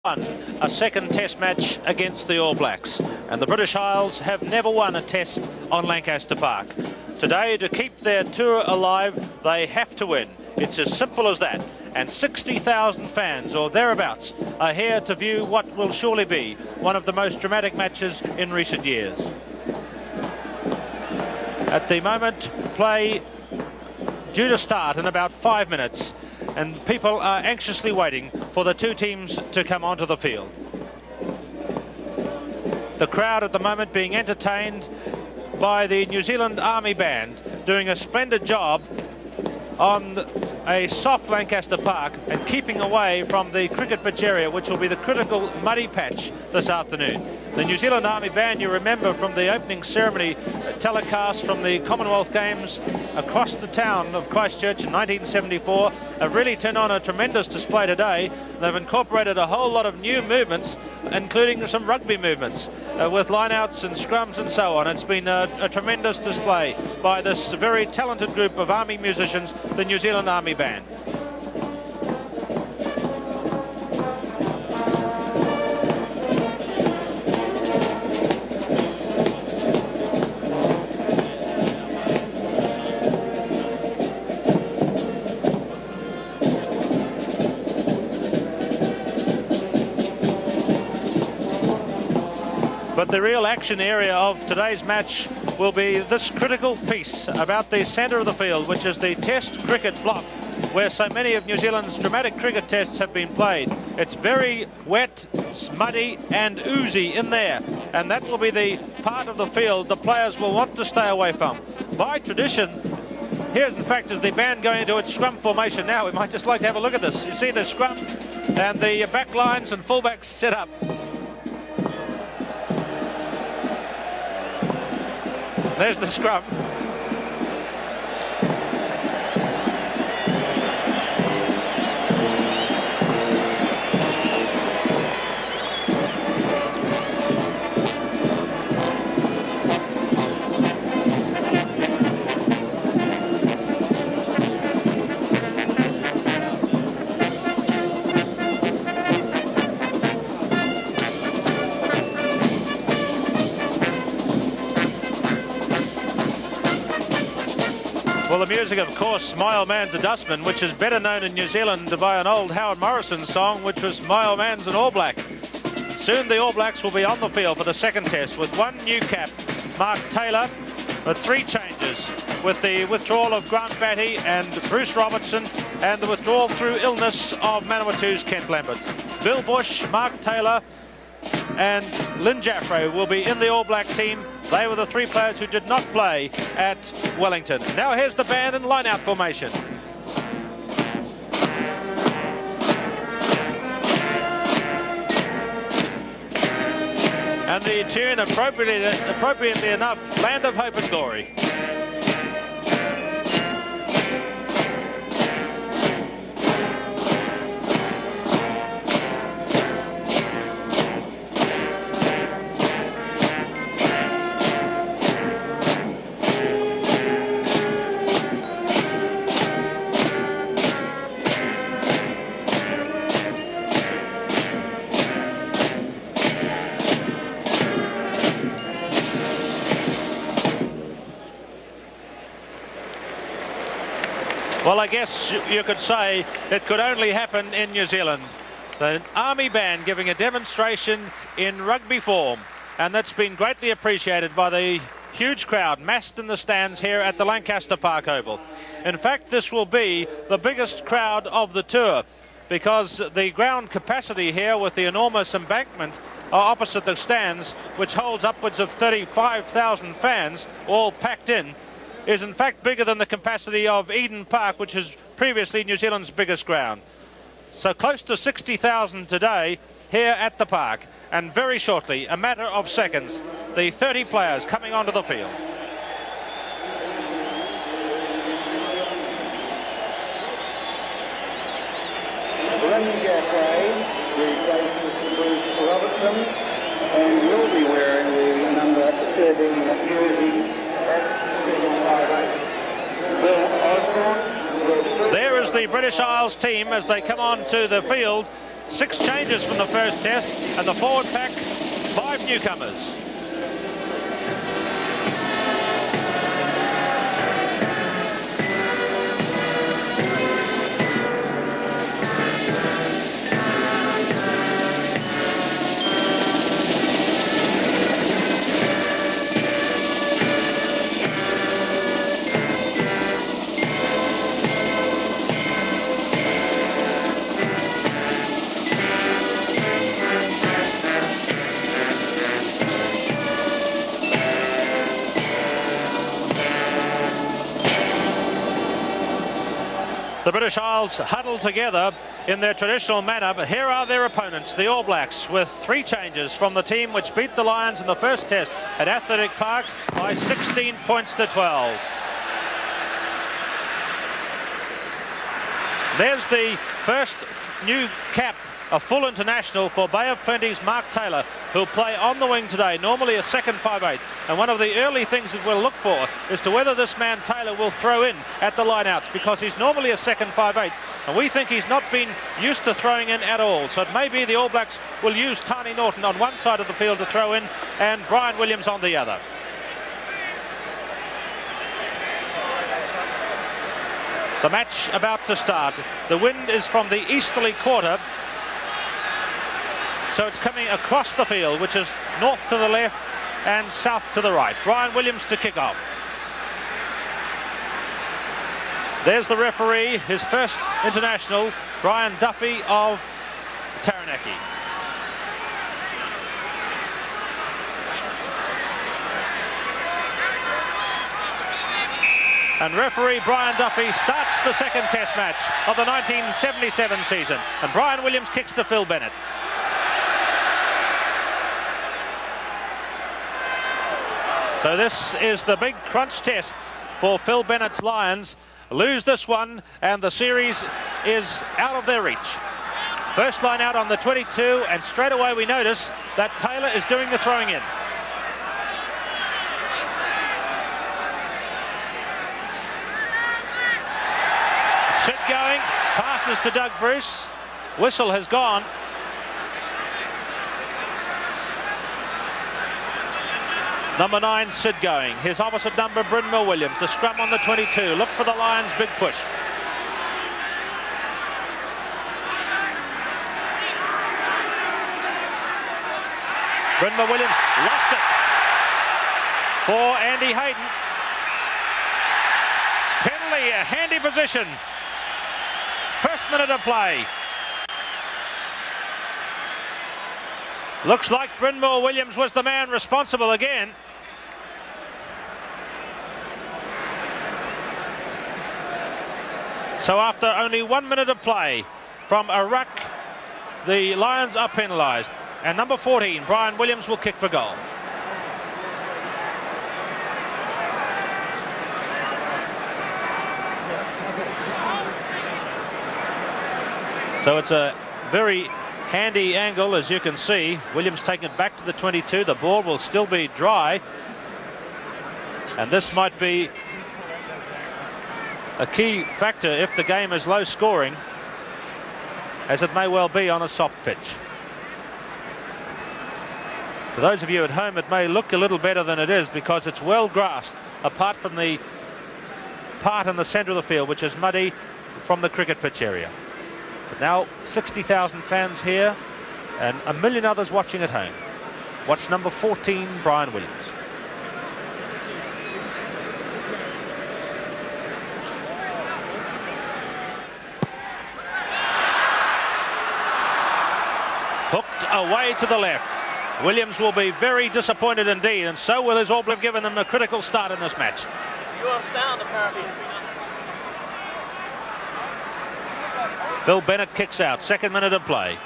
won a second test match against the All Blacks, and the British Isles have never won a test on Lancaster Park. Today, to keep their tour alive, they have to win. It's as simple as that. And 60,000 fans or thereabouts are here to view what will surely be one of the most dramatic matches in recent years. At the moment, play due to start in about 5 minutes, and people are anxiously waiting for the two teams to come onto the field. The crowd at the moment being entertained by the New Zealand Army Band, doing a splendid job on a soft Lancaster Park and keeping away from the cricket pitch area, which will be the critical muddy patch this afternoon. The New Zealand Army Band, you remember from the opening ceremony telecast from the Commonwealth Games across the town of Christchurch in 1974, have really turned on a tremendous display today. They've incorporated a whole lot of new movements, including some rugby movements with line-outs and scrums and so on. It's been a tremendous display by this very talented group of Army musicians, the New Zealand Army Band. But the real action area of today's match will be this critical piece about the centre of the field, which is the Test cricket block, where so many of New Zealand's dramatic cricket tests have been played. It's very wet, muddy and oozy in there, and that will be the part of the field the players will want to stay away from. By tradition, here in fact is the band going into its scrum formation now. We might just like to have a look at this. You see the scrum and the back lines and fullbacks set up. There's the scrum. Well, the music, of course, My Old Man's a Dustman, which is better known in New Zealand by an old Howard Morrison song, which was My Old Man's an All Black. Soon the All Blacks will be on the field for the second test with one new cap, Mark Taylor, with 3 changes, with the withdrawal of Grant Batty and Bruce Robertson, and the withdrawal through illness of Manawatu's Kent Lambert. Bill Bush, Mark Taylor and Lynn Jaffray will be in the All Black team. They were the 3 players who did not play at Wellington. Now here's the band in line-out formation. And the tune, appropriately enough, Land of Hope and Glory. Well, I guess you could say it could only happen in New Zealand. The Army Band giving a demonstration in rugby form, and that's been greatly appreciated by the huge crowd massed in the stands here at the Lancaster Park Oval. In fact, this will be the biggest crowd of the tour, because the ground capacity here with the enormous embankment opposite the stands, which holds upwards of 35,000 fans all packed in, is in fact bigger than the capacity of Eden Park, which is previously New Zealand's biggest ground. So close to 60,000 today here at the park, and very shortly, a matter of seconds, the 30 players coming onto the field. Lynn Jaffray replaces Bruce Robertson, and will be wearing the number 13 jersey. There is the British Isles team as they come on to the field. 6 changes from the first test, and the forward pack 5 newcomers. The British Isles huddled together in their traditional manner, but here are their opponents, the All Blacks, with 3 changes from the team which beat the Lions in the first test at Athletic Park by 16 points to 12. There's the first new cap, a full international for Bay of Plenty's Mark Taylor, who'll play on the wing today, normally a second 5/8. And one of the early things that we'll look for is to whether this man Taylor will throw in at the lineouts, because he's normally a second 5/8, and we think he's not been used to throwing in at all. So it may be the All Blacks will use Tani Norton on one side of the field to throw in and Brian Williams on the other. The match about to start. The wind is from the easterly quarter, so it's coming across the field, which is north to the left and south to the right. Brian Williams to kick off. There's the referee, his first international, Brian Duffy of Taranaki. And referee Brian Duffy starts the second test match of the 1977 season. And Brian Williams kicks to Phil Bennett. So this is the big crunch test for Phil Bennett's Lions. Lose this one and the series is out of their reach. First line out on the 22, and straight away we notice that Taylor is doing the throwing in. Sid going, passes to Doug Bruce. Whistle has gone. Number 9, Sid going. His opposite number, Brynmore Williams. The scrum on the 22. Look for the Lions' big push. Brynmore Williams lost it for Andy Hayden. Penalty, a handy position. First minute of play. Looks like Brynmore Williams was the man responsible again. So after only 1 minute of play from a ruck, the Lions are penalised. And number 14, Brian Williams, will kick for goal. So it's a very handy angle, as you can see. Williams taking it back to the 22. The ball will still be dry. And this might be a key factor if the game is low scoring, as it may well be on a soft pitch. For those of you at home, it may look a little better than it is because it's well grassed, apart from the part in the centre of the field, which is muddy from the cricket pitch area. But now 60,000 fans here and a million others watching at home. Watch number 14, Brian Williams. Hooked away to the left. Williams will be very disappointed indeed, and so will his All Black, given them a critical start in this match. You are sound, apparently. Phil Bennett kicks out, second minute of play.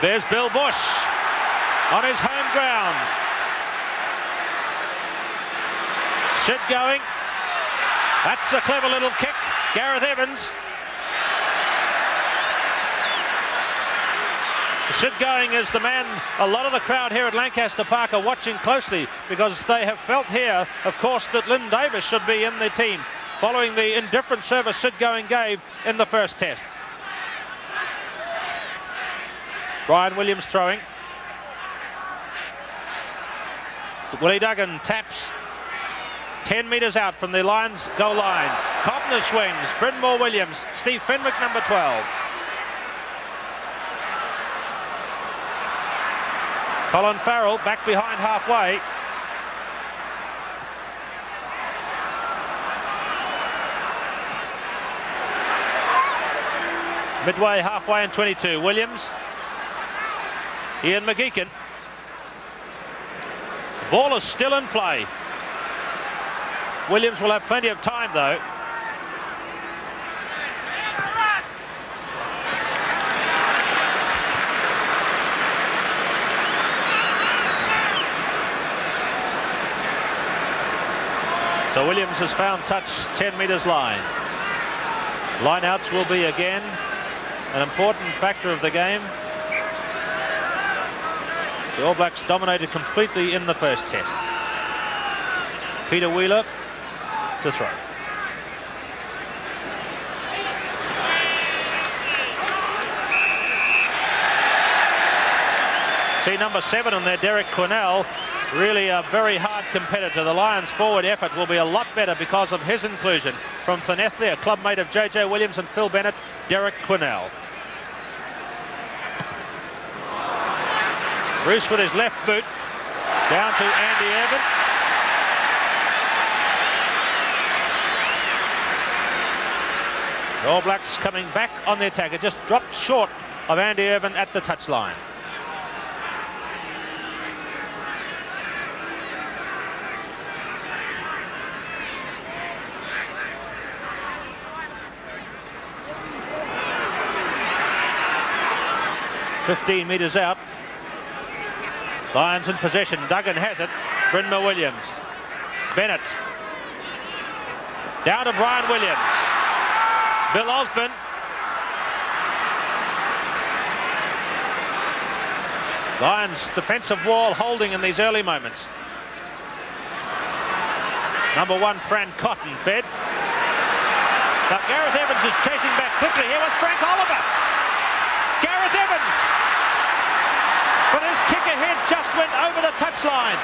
There's Bill Bush on his home ground. Sid going. That's a clever little kick. Gareth Evans. Sid going is the man a lot of the crowd here at Lancaster Park are watching closely, because they have felt here, of course, that Lynn Davis should be in the team following the indifferent service Sid going gave in the first test. Brian Williams throwing. Willie Duggan taps 10 metres out from the Lions goal line. Cobner swings. Brynmore Williams. Steve Fenwick, number 12. Colin Farrell back behind halfway. Midway, halfway and 22. Williams. Ian McGeechan. The ball is still in play. Williams will have plenty of time though. So Williams has found touch 10 metres line. Lineouts will be again an important factor of the game. The All Blacks dominated completely in the first test. Peter Wheeler to throw. See number 7 in there, Derek Quinnell, really a very hard competitor. The Lions' forward effort will be a lot better because of his inclusion. From Llanelli, a clubmate of JJ Williams and Phil Bennett, Derek Quinnell. Bruce with his left boot, down to Andy Irvin. The All Blacks coming back on the attack. It just dropped short of Andy Irvin at the touchline. "15 metres out. Lions in possession. Duggan has it. Brynmore Williams. Bennett. Down to Brian Williams. Bill Osborne. Lions defensive wall holding in these early moments. Number 1, Fran Cotton fed. But Gareth Evans is chasing back quickly here with Frank Oliver. Gareth Evans. But his kick ahead just went over the touchline.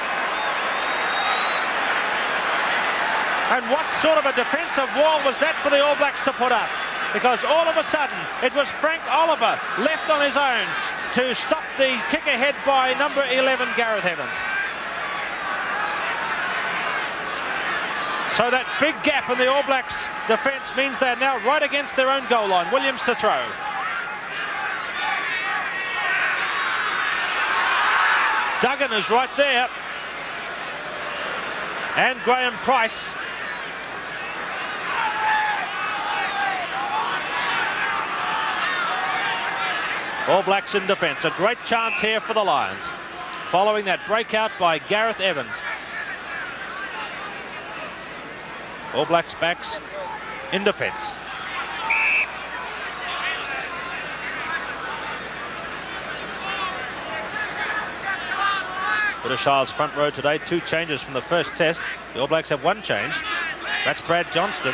And what sort of a defensive wall was that for the All Blacks to put up? Because all of a sudden it was Frank Oliver left on his own to stop the kick ahead by number 11, Gareth Evans. So that big gap in the All Blacks defence means they're now right against their own goal line. Williams to throw. Duggan is right there. And Graham Price. All Blacks in defence. A great chance here for the Lions. Following that breakout by Gareth Evans. All Blacks backs in defence. British Isles front row today, 2 changes from the first test. The All Blacks have 1 change. That's Brad Johnston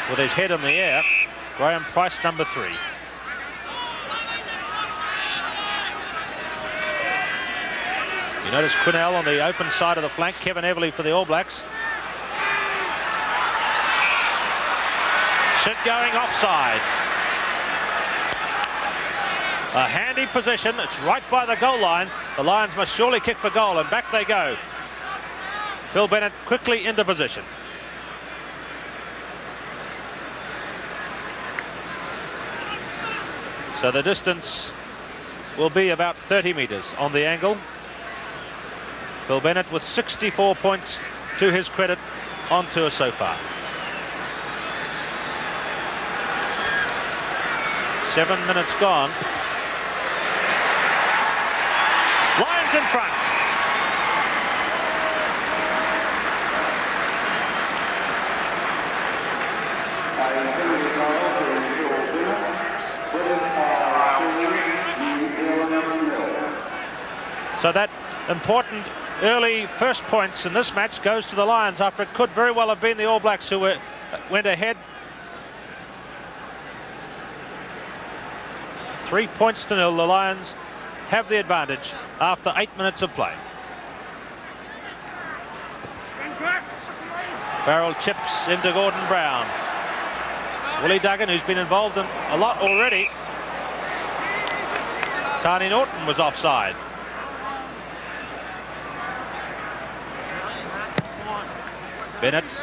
with his head in the air. Graham Price, number 3. You notice Quinnell on the open side of the flank. Kevin Everly for the All Blacks. Shit going offside. A handy position. It's right by the goal line. The Lions must surely kick for goal, and back they go. Phil Bennett quickly into position. So the distance will be about 30 metres on the angle. Phil Bennett with 64 points to his credit on tour so far. 7 minutes gone. Lions in front. So that important early first points in this match goes to the Lions after it could very well have been the All Blacks who went ahead 3 points to 0. The Lions have the advantage after 8 minutes of play. Farrell chips into Gordon Brown. Willie Duggan, who's been involved in a lot already. Tani Norton was offside. Bennett.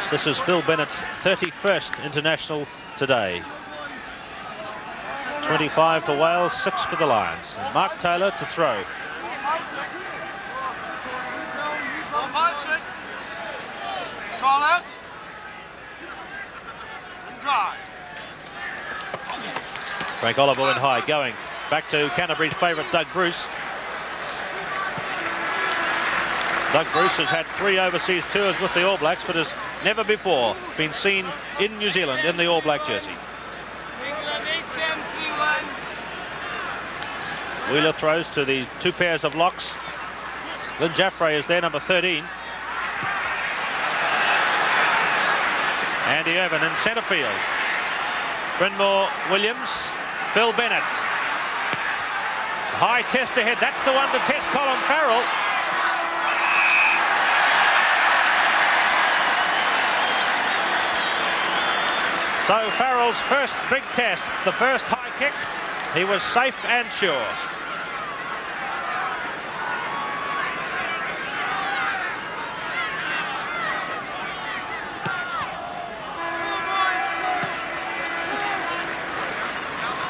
This is Phil Bennett's 31st international today. 25 for Wales, 6 for the Lions. And Mark Taylor to throw. Frank Oliver went high, going back to Canterbury's favourite Doug Bruce. Doug Bruce has had 3 overseas tours with the All Blacks, but has never before been seen in New Zealand in the All Black jersey. Wheeler throws to the 2 pairs of locks. Lynn Jaffray is there, number 13. Andy Irvin in centre field. Brynmore Williams, Phil Bennett. High test ahead, that's the one to test Colin Farrell. So Farrell's first big test, the first high kick, he was safe and sure.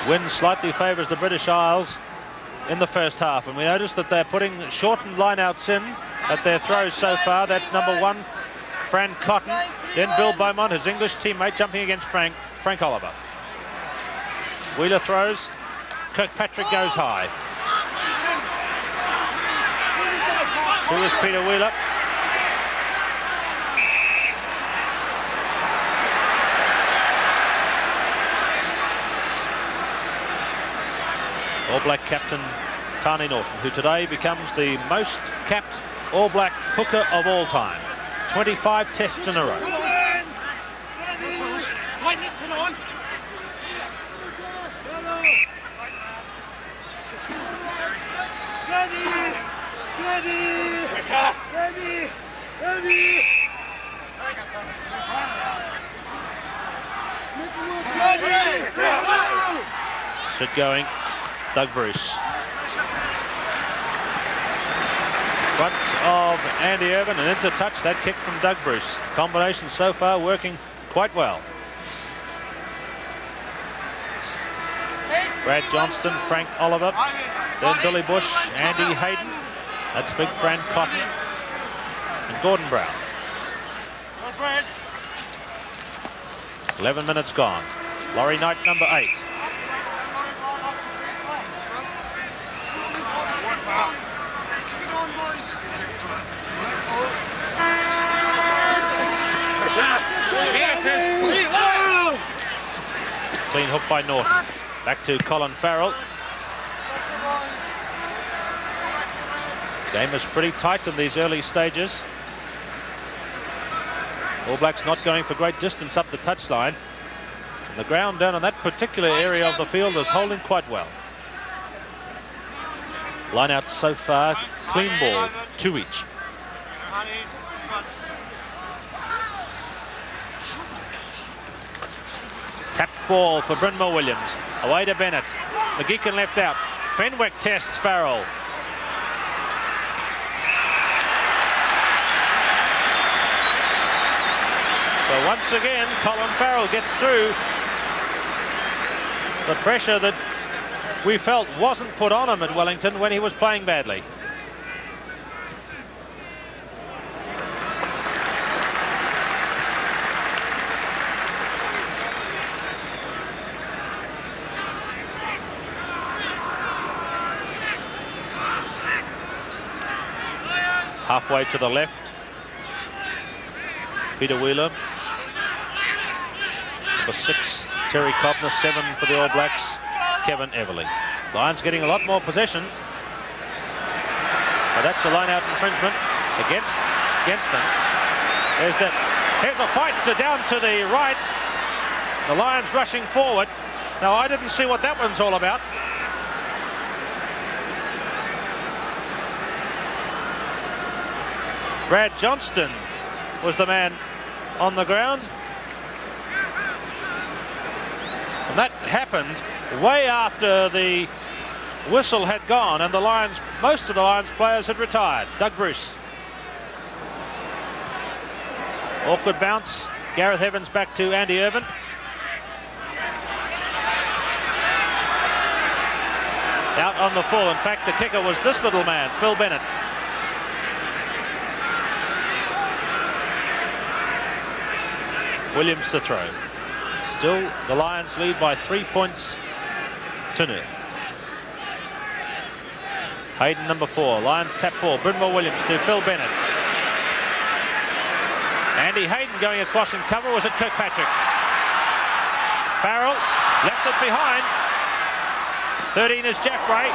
Wind slightly favours the British Isles in the first half, and we notice that they're putting shortened lineouts in at their throws so far. That's number 1, Fran Cotton, then Bill Beaumont, his English teammate, jumping against Frank Oliver. Wheeler throws, Kirkpatrick goes high. Who is Peter Wheeler? All Black captain Tani Norton, who today becomes the most capped All Black hooker of all time. 25 tests in a row. Sit going, Doug Bruce. Front of Andy Irvin, and into touch, that kick from Doug Bruce. Combination so far working quite well. Brad Johnston, Frank Oliver, then Billy Bush, Andy Hayden. That's big Fran Cotton and Gordon Brown. 11 minutes gone. Laurie Knight, number 8. Clean hook by Norton. Back to Colin Farrell. Game is pretty tight in these early stages. All Blacks not going for great distance up the touchline. And the ground down in that particular area of the field is holding quite well. Line out so far, clean ball, 2 each. Tapped ball for Brynmore Williams. Away to Bennett. McGeechan left out. Fenwick tests Farrell. So once again, Colin Farrell gets through the pressure that we felt wasn't put on him at Wellington when he was playing badly. Halfway to the left, Peter Wheeler. Number 6, Terry Cobner. 7 for the All Blacks, Kevin Everly. Lions getting a lot more possession, but that's a line-out infringement against them. Here's a fight down to the right. The Lions rushing forward. Now, I didn't see what that one's all about. Brad Johnston was the man on the ground. And that happened way after the whistle had gone and most of the Lions players had retired. Doug Bruce. Awkward bounce. Gareth Evans back to Andy Irvin. Out on the full. In fact, the kicker was this little man, Phil Bennett. Williams to throw. Still, the Lions lead by 3 points to 0. Hayden, number 4. Lions tap ball. Brynmore Williams to Phil Bennett. Andy Hayden going across in cover. Was it Kirkpatrick? Farrell left it behind. 13 is Jaffray.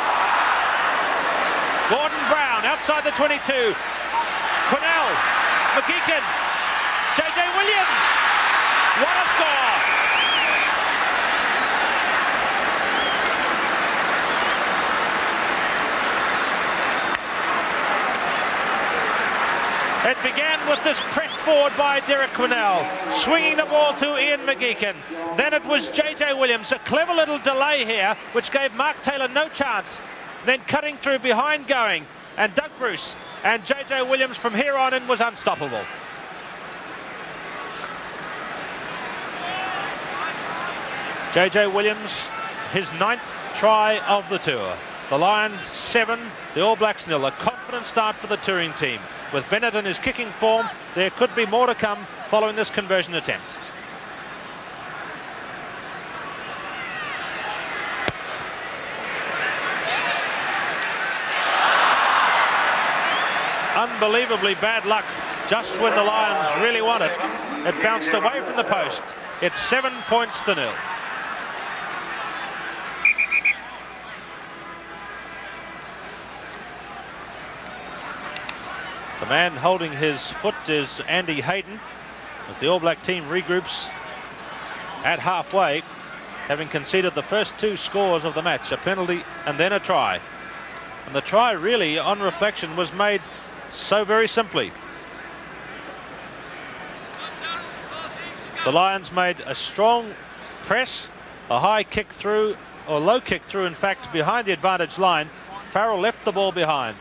Gordon Brown outside the 22. Quinnell. McGeechan. JJ Williams. What a score! It began with this press forward by Derek Quinnell, swinging the ball to Ian McGeechan. Then it was JJ Williams, a clever little delay here, which gave Mark Taylor no chance. Then cutting through behind going, and Doug Bruce and JJ Williams from here on in was unstoppable. JJ Williams, his 9th try of the tour. The Lions 7, the All Blacks 0. A confident start for the touring team. With Bennett in his kicking form, there could be more to come following this conversion attempt. Unbelievably bad luck just when the Lions really want it. It bounced away from the post. It's 7 points to 0. The man holding his foot is Andy Hayden as the All Black team regroups at halfway, having conceded the first 2 scores of the match, a penalty and then a try. And the try really, on reflection, was made so very simply. The Lions made a strong press, a high kick through, or low kick through, in fact, behind the advantage line. Farrell left the ball behind.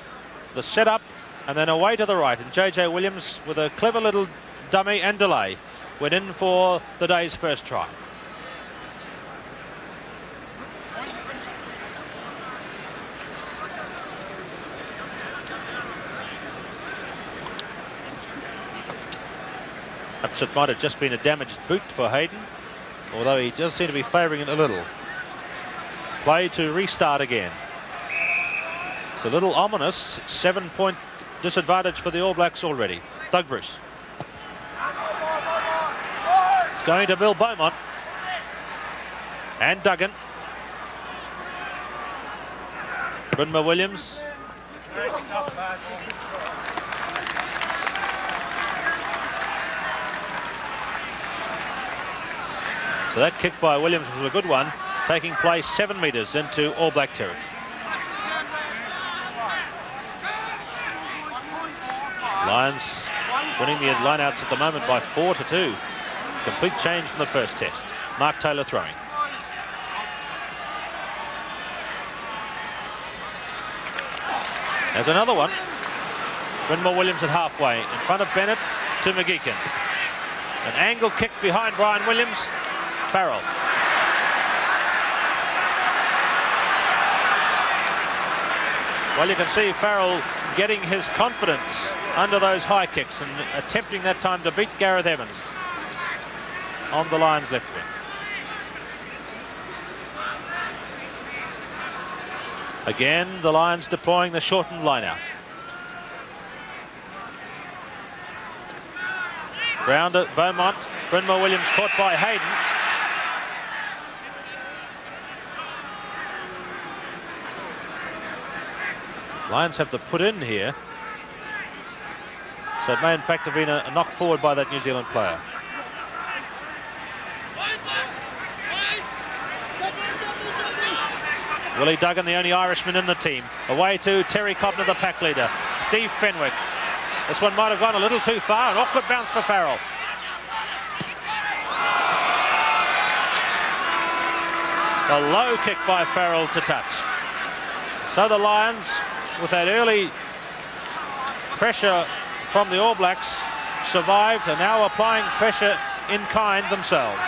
The setup and then away to the right, and JJ Williams, with a clever little dummy and delay, went in for the day's first try. Perhaps it might have just been a damaged boot for Hayden, although he does seem to be favouring it a little. Play to restart again. It's a little ominous. 7-point disadvantage for the All Blacks already. Doug Bruce. It's going to Bill Beaumont. And Duggan. Brynmore Williams. So that kick by Williams was a good one, taking place 7 metres into All Black territory. Lions winning the lineouts at the moment by 4-2. Complete change from the first test. Mark Taylor throwing. There's another one. Brynmore Williams at halfway, in front of Bennett to McGeechan. An angle kick behind Brian Williams. Farrell. Well, you can see Farrell getting his confidence under those high kicks and attempting that time to beat Gareth Evans on the Lions left wing. Again, the Lions deploying the shortened line-out. Round at Beaumont. Brynmore Williams caught by Hayden. Lions have to put in here. So So it may in fact have been a knock forward by that New Zealand player. Willie Duggan, the only Irishman in the team. Away to Terry Cobner, the pack leader. Steve Fenwick. This one might have gone a little too far. An awkward bounce for Farrell. A low kick by Farrell to touch. So the Lions, with that early pressure from the All Blacks, survived and now applying pressure in kind themselves.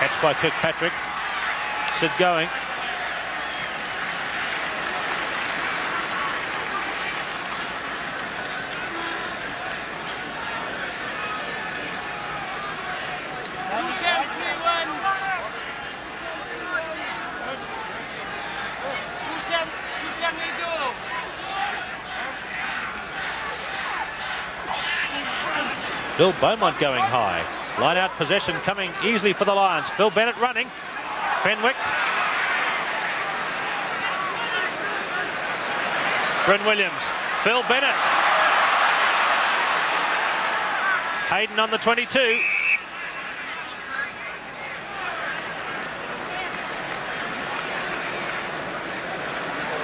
Catch by Kirkpatrick. Sid going. Bill Beaumont going high. Line out possession coming easily for the Lions. Phil Bennett running. Fenwick. Bryn Williams. Phil Bennett. Hayden on the 22.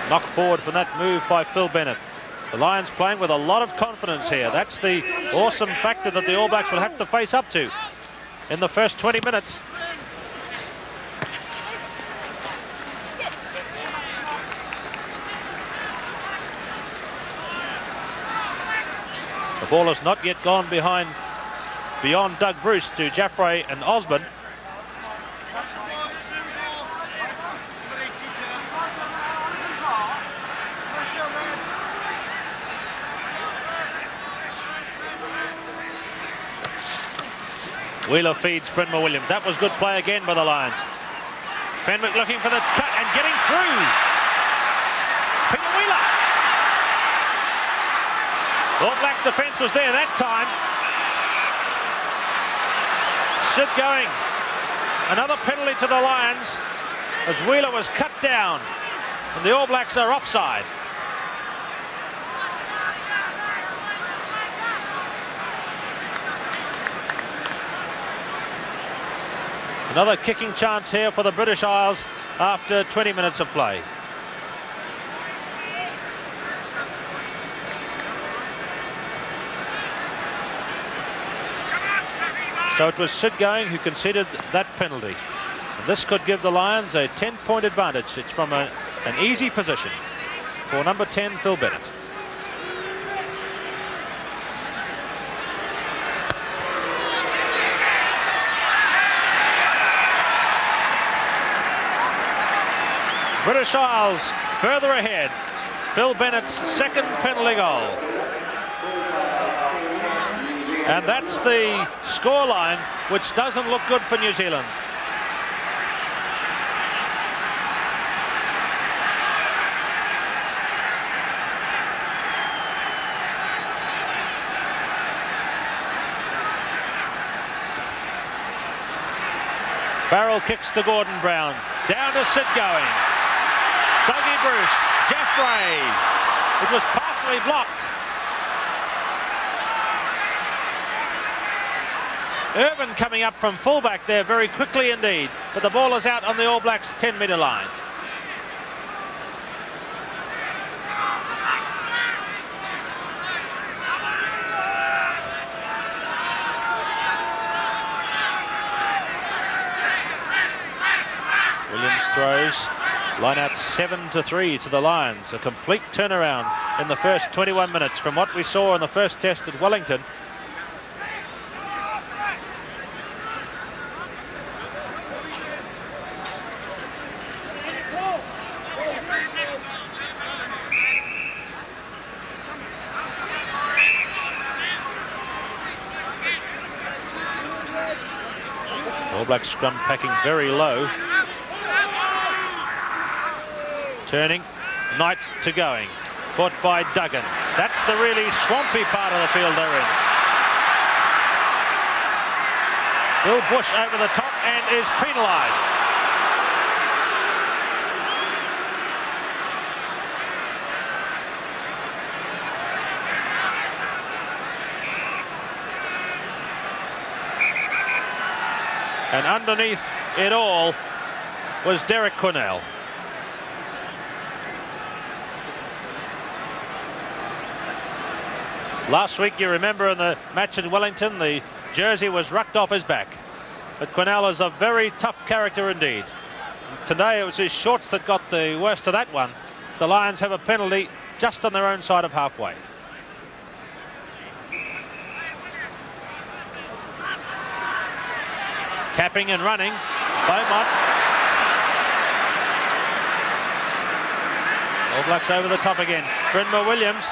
Knock forward from that move by Phil Bennett. The Lions playing with a lot of confidence here. That's the awesome factor that the All Blacks will have to face up to in the first 20 minutes. The ball has not yet gone beyond Doug Bruce to Jaffray and Osborne. Wheeler feeds Brynma Williams. That was good play again by the Lions. Fenwick looking for the cut and getting through. Peter Wheeler. All Blacks defence was there that time. Sid going. Another penalty to the Lions as Wheeler was cut down. And the All Blacks are offside. Another kicking chance here for the British Isles after 20 minutes of play. So it was Sid going who conceded that penalty. And this could give the Lions a 10-point advantage. It's from an easy position for number 10, Phil Bennett. British Isles further ahead. Phil Bennett's second penalty goal. And that's the scoreline, which doesn't look good for New Zealand. Farrell kicks to Gordon Brown. Down to Sid going. Dougie Bruce, Jaffray. It was partially blocked. Irvin coming up from fullback there very quickly indeed, but the ball is out on the All Blacks 10-metre line. Williams throws. Line out 7-3 to the Lions. A complete turnaround in the first 21 minutes from what we saw in the first test at Wellington. All Black scrum packing very low. Turning, Knight to going. Caught by Duggan. That's the really swampy part of the field they're in. Bill Bush over the top and is penalised. And underneath it all was Derek Quinnell. Last week, you remember, in the match at Wellington, the jersey was rucked off his back. But Quinnell is a very tough character indeed. Today it was his shorts that got the worst of that one. The Lions have a penalty just on their own side of halfway. Tapping and running, Beaumont. All Blacks over the top again. Brynma Williams.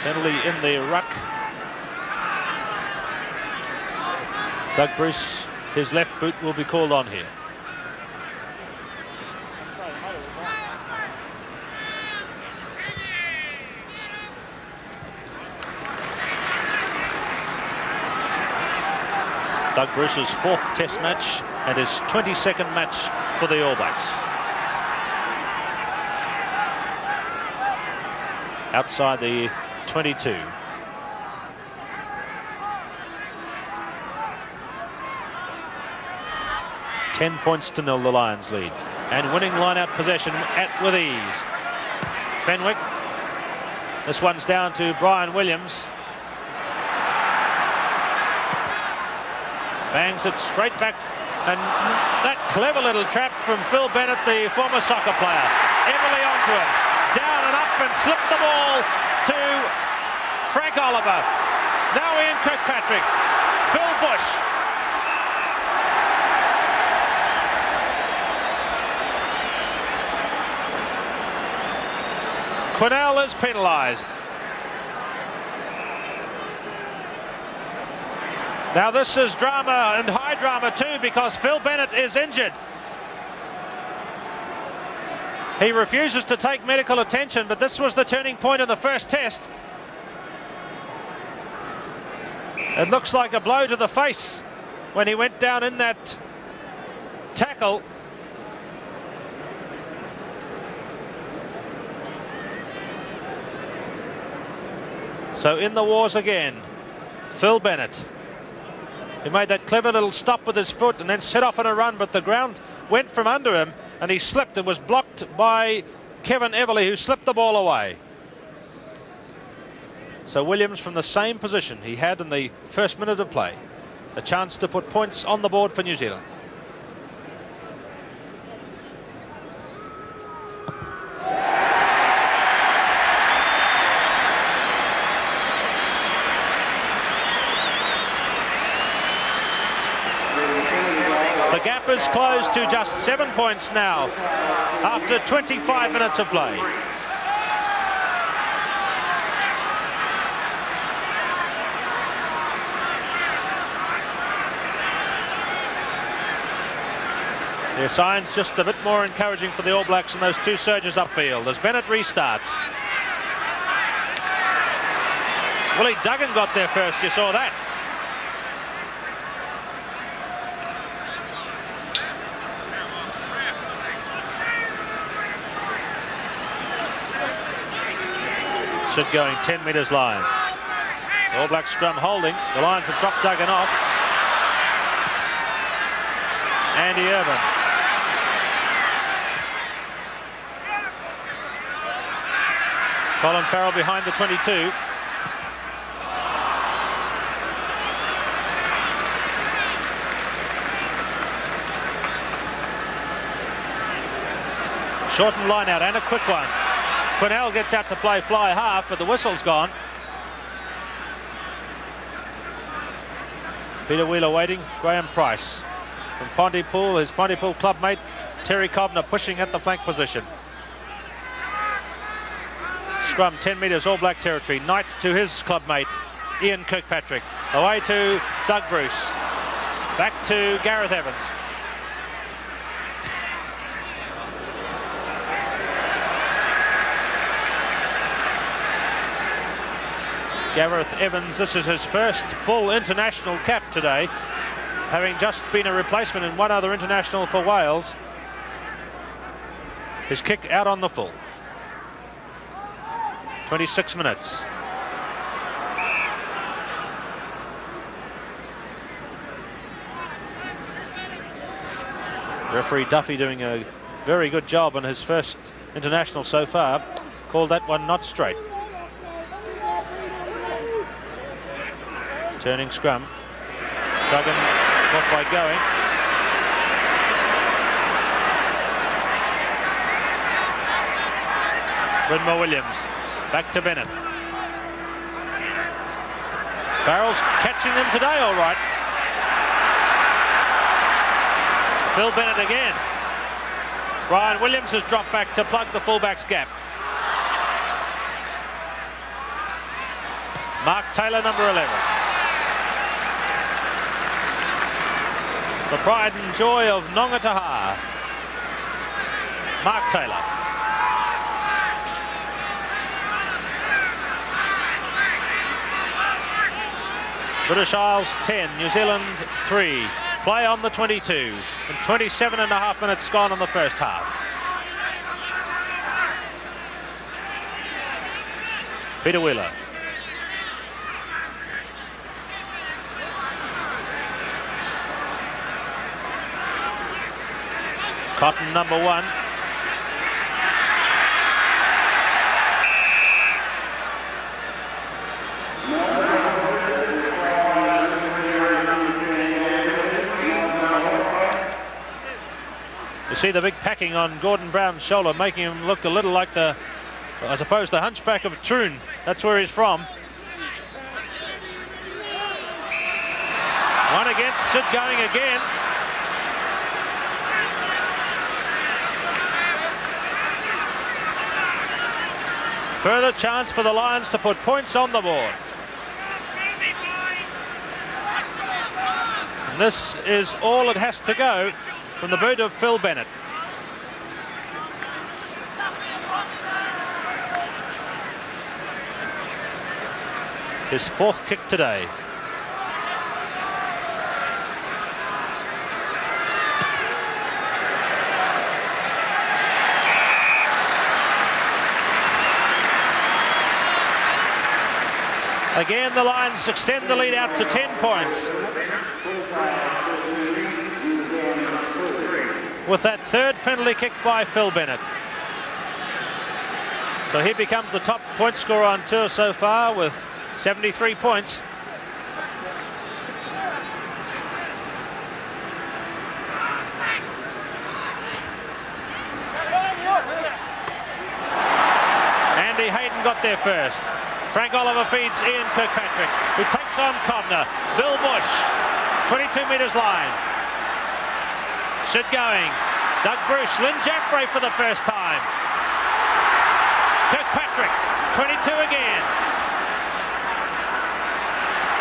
Penalty in the ruck. Doug Bruce, his left boot will be called on here. Doug Bruce's 4th Test match and his 22nd match for the All Blacks. Outside the 22. £10-0 the Lions lead. And winning line-out possession with ease. Fenwick. This one's down to Brian Williams. Bangs it straight back. And that clever little trap from Phil Bennett, the former soccer player. Everly onto him. Down and up and slipped the ball to Frank Oliver. Now Ian Kirkpatrick. Bill Bush. Quinnell is penalised. Now this is drama, and high drama too, because Phil Bennett is injured. He refuses to take medical attention, but this was the turning point in the first test. It looks like a blow to the face when he went down in that tackle. So in the wars again, Phil Bennett. He made that clever little stop with his foot and then set off on a run, but the ground went from under him and he slipped and was blocked by Kevin Everly, who slipped the ball away. So Williams, from the same position he had in the first minute of play, a chance to put points on the board for New Zealand. The gap is closed to just 7 points now after 25 minutes of play. The signs just a bit more encouraging for the All Blacks and those two surges upfield as Bennett restarts. Willie Duggan got there first, you saw that. Going 10 metres line. The All Black scrum holding. The Lions have dropped Duggan off. Andy Irvin. Colin Farrell behind the 22. Shortened line out and a quick one. Quinnell gets out to play fly half, but the whistle's gone. Peter Wheeler waiting. Graham Price from Pontypool, his Pontypool club mate Terry Cobner pushing at the flank position. Scrum 10 metres All Black territory. Knight to his club mate Ian Kirkpatrick. Away to Doug Bruce. Back to Gareth Evans. Gareth Evans, this is his first full international cap today, having just been a replacement in one other international for Wales. His kick out on the full. 26 minutes. Referee Duffy doing a very good job on his first international so far. Called that one not straight. Turning scrum. Duggan caught by going. Brynmore Williams. Back to Bennett. Farrell's catching them today all right. Phil Bennett again. Brian Williams has dropped back to plug the fullback's gap. Mark Taylor, number 11. The pride and joy of Nongataha. Mark Taylor. British Isles 10, New Zealand 3. Play on the 22. And 27.5 minutes gone on the first half. Peter Wheeler. Cotton, number 1. You see the big packing on Gordon Brown's shoulder, making him look a little like the, I suppose, the hunchback of Troon. That's where he's from. One against, Sid going again. Further chance for the Lions to put points on the board. And this is all it has to go from the boot of Phil Bennett. His 4th kick today. Again, the Lions extend the lead out to 10 points. With that 3rd penalty kick by Phil Bennett. So he becomes the top point scorer on tour so far with 73 points. Andy Hayden got there first. Frank Oliver feeds Ian Kirkpatrick, who takes on Cobner. Bill Bush, 22 metres line. Sid going. Doug Bruce, Lynn Jaffray for the first time. Kirkpatrick, 22 again.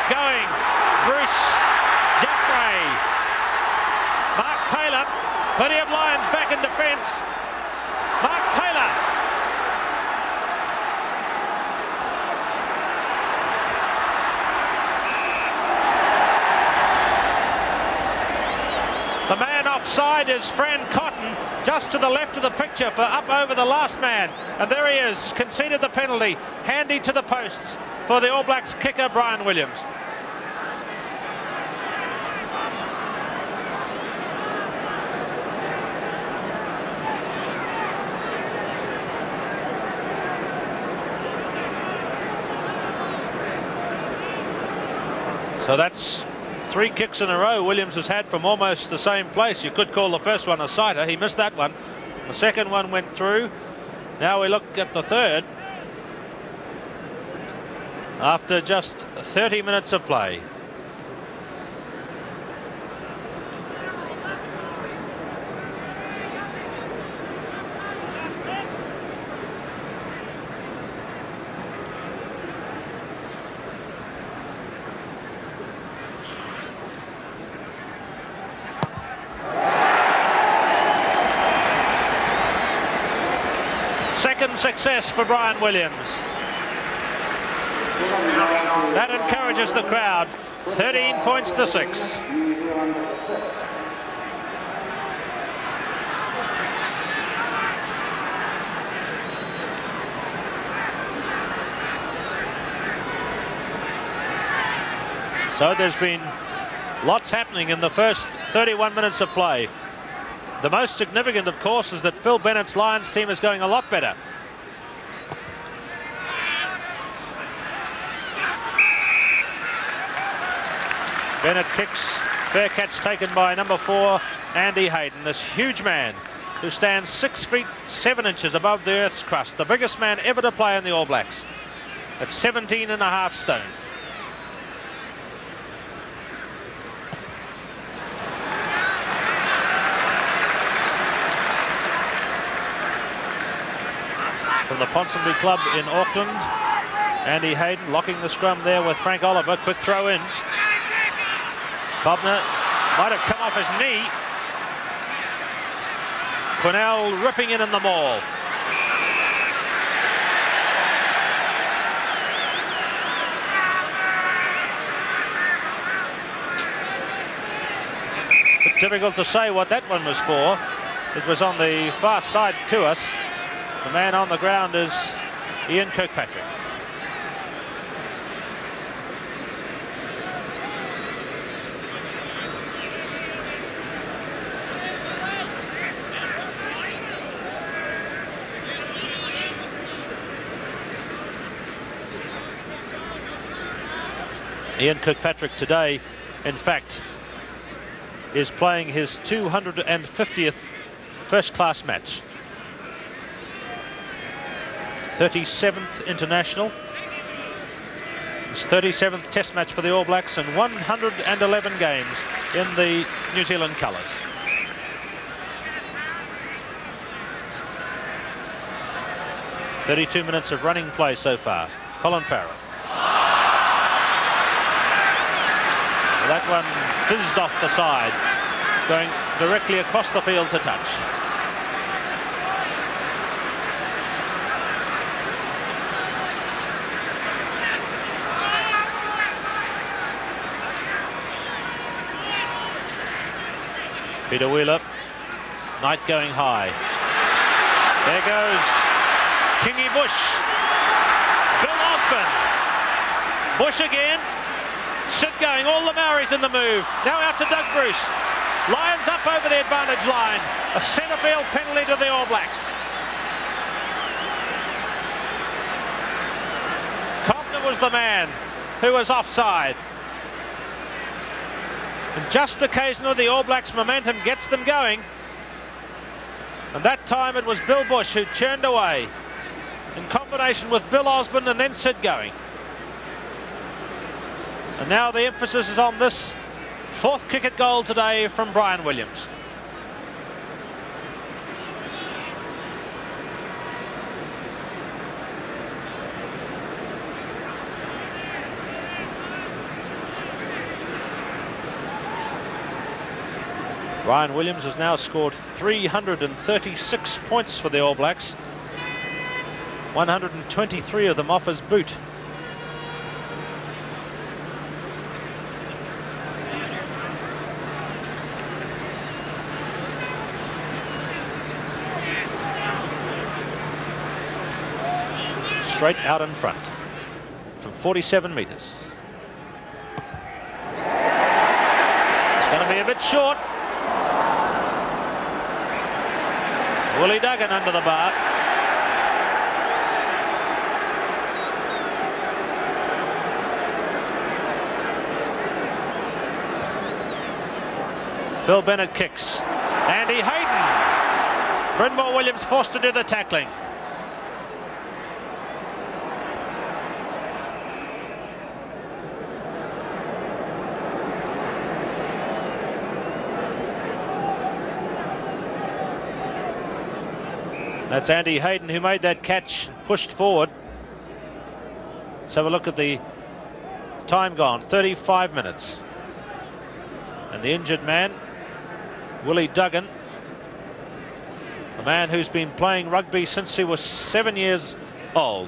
Going. Bruce, Jaffray. Mark Taylor, plenty of Lions back in defence. Mark Taylor. The man offside is Fran Cotton, just to the left of the picture for up over the last man. And there he is, conceded the penalty, handy to the posts for the All Blacks kicker, Brian Williams. So that's 3 kicks in a row Williams has had from almost the same place. You could call the first one a sighter. He missed that one. The second one went through. Now we look at the third. After just 30 minutes of play. Second success for Brian Williams. That encourages the crowd. 13 points to 6. So there's been lots happening in the first 31 minutes of play. The most significant, of course, is that Phil Bennett's Lions team is going a lot better. Bennett kicks, fair catch taken by number 4, Andy Hayden, this huge man who stands 6 feet 7 inches above the earth's crust, the biggest man ever to play in the All Blacks at 17.5 stone. From the Ponsonby Club in Auckland, Andy Hayden locking the scrum there with Frank Oliver. Quick throw in. Cobner might have come off his knee. Quinnell ripping in the maul. It's difficult to say what that one was for. It was on the far side to us. The man on the ground is Ian Kirkpatrick. Ian Kirkpatrick today, in fact, is playing his 250th first-class match. 37th international, his 37th test match for the All Blacks, and 111 games in the New Zealand colours. "32 minutes of running play so far." Colin Farrell. That one fizzed off the side, going directly across the field to touch. Peter Wheeler, Knight going high. There goes Kingy Bush. Bill Osborne. Bush again. Sid going, all the Maoris in the move. Now out to Doug Bruce. Lions up over the advantage line. A centre field penalty to the All Blacks. Cobner was the man who was offside. And just occasionally the All Blacks' momentum gets them going. And that time it was Bill Bush who churned away in combination with Bill Osborne and then Sid going. And now the emphasis is on this 4th kick at goal today from Brian Williams. Brian Williams has now scored 336 points for the All Blacks, 123 of them off his boot. Straight out in front from 47 metres. It's going to be a bit short. Willie Duggan under the bar. Phil Bennett kicks. Andy Hayden. Brynmore Williams forced to do the tackling. That's Andy Hayden who made that catch, pushed forward. Let's have a look at the time gone, 35 minutes. And the injured man, Willie Duggan, a man who's been playing rugby since he was 7 years old,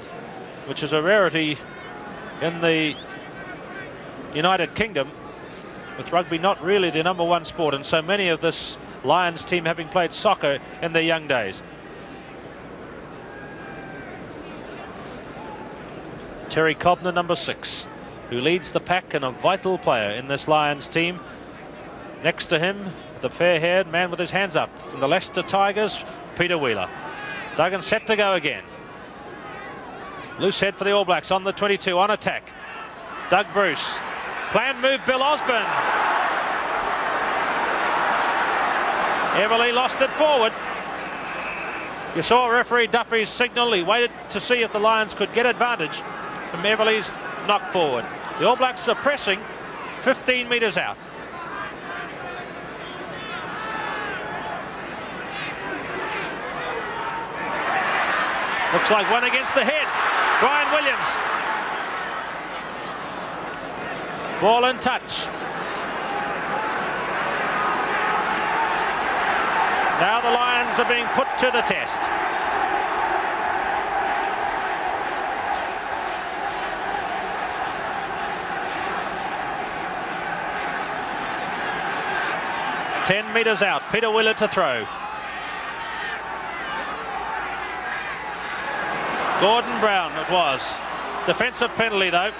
which is a rarity in the United Kingdom, with rugby not really the #1 sport, and so many of this Lions team having played soccer in their young days. Terry Cobner, number 6, who leads the pack and a vital player in this Lions team. Next to him, the fair-haired man with his hands up from the Leicester Tigers, Peter Wheeler. Duggan set to go again. Loose head for the All Blacks on the 22, on attack. Doug Bruce. Planned move, Bill Osborne. Everly lost it forward. You saw referee Duffy's signal. He waited to see if the Lions could get advantage from Everly's knock forward. The All Blacks are pressing 15 metres out. Looks like one against the head. Brian Williams. Ball in touch. Now the Lions are being put to the test. Ten metres out. Peter Wheeler to throw. Gordon Brown it was. Defensive penalty though.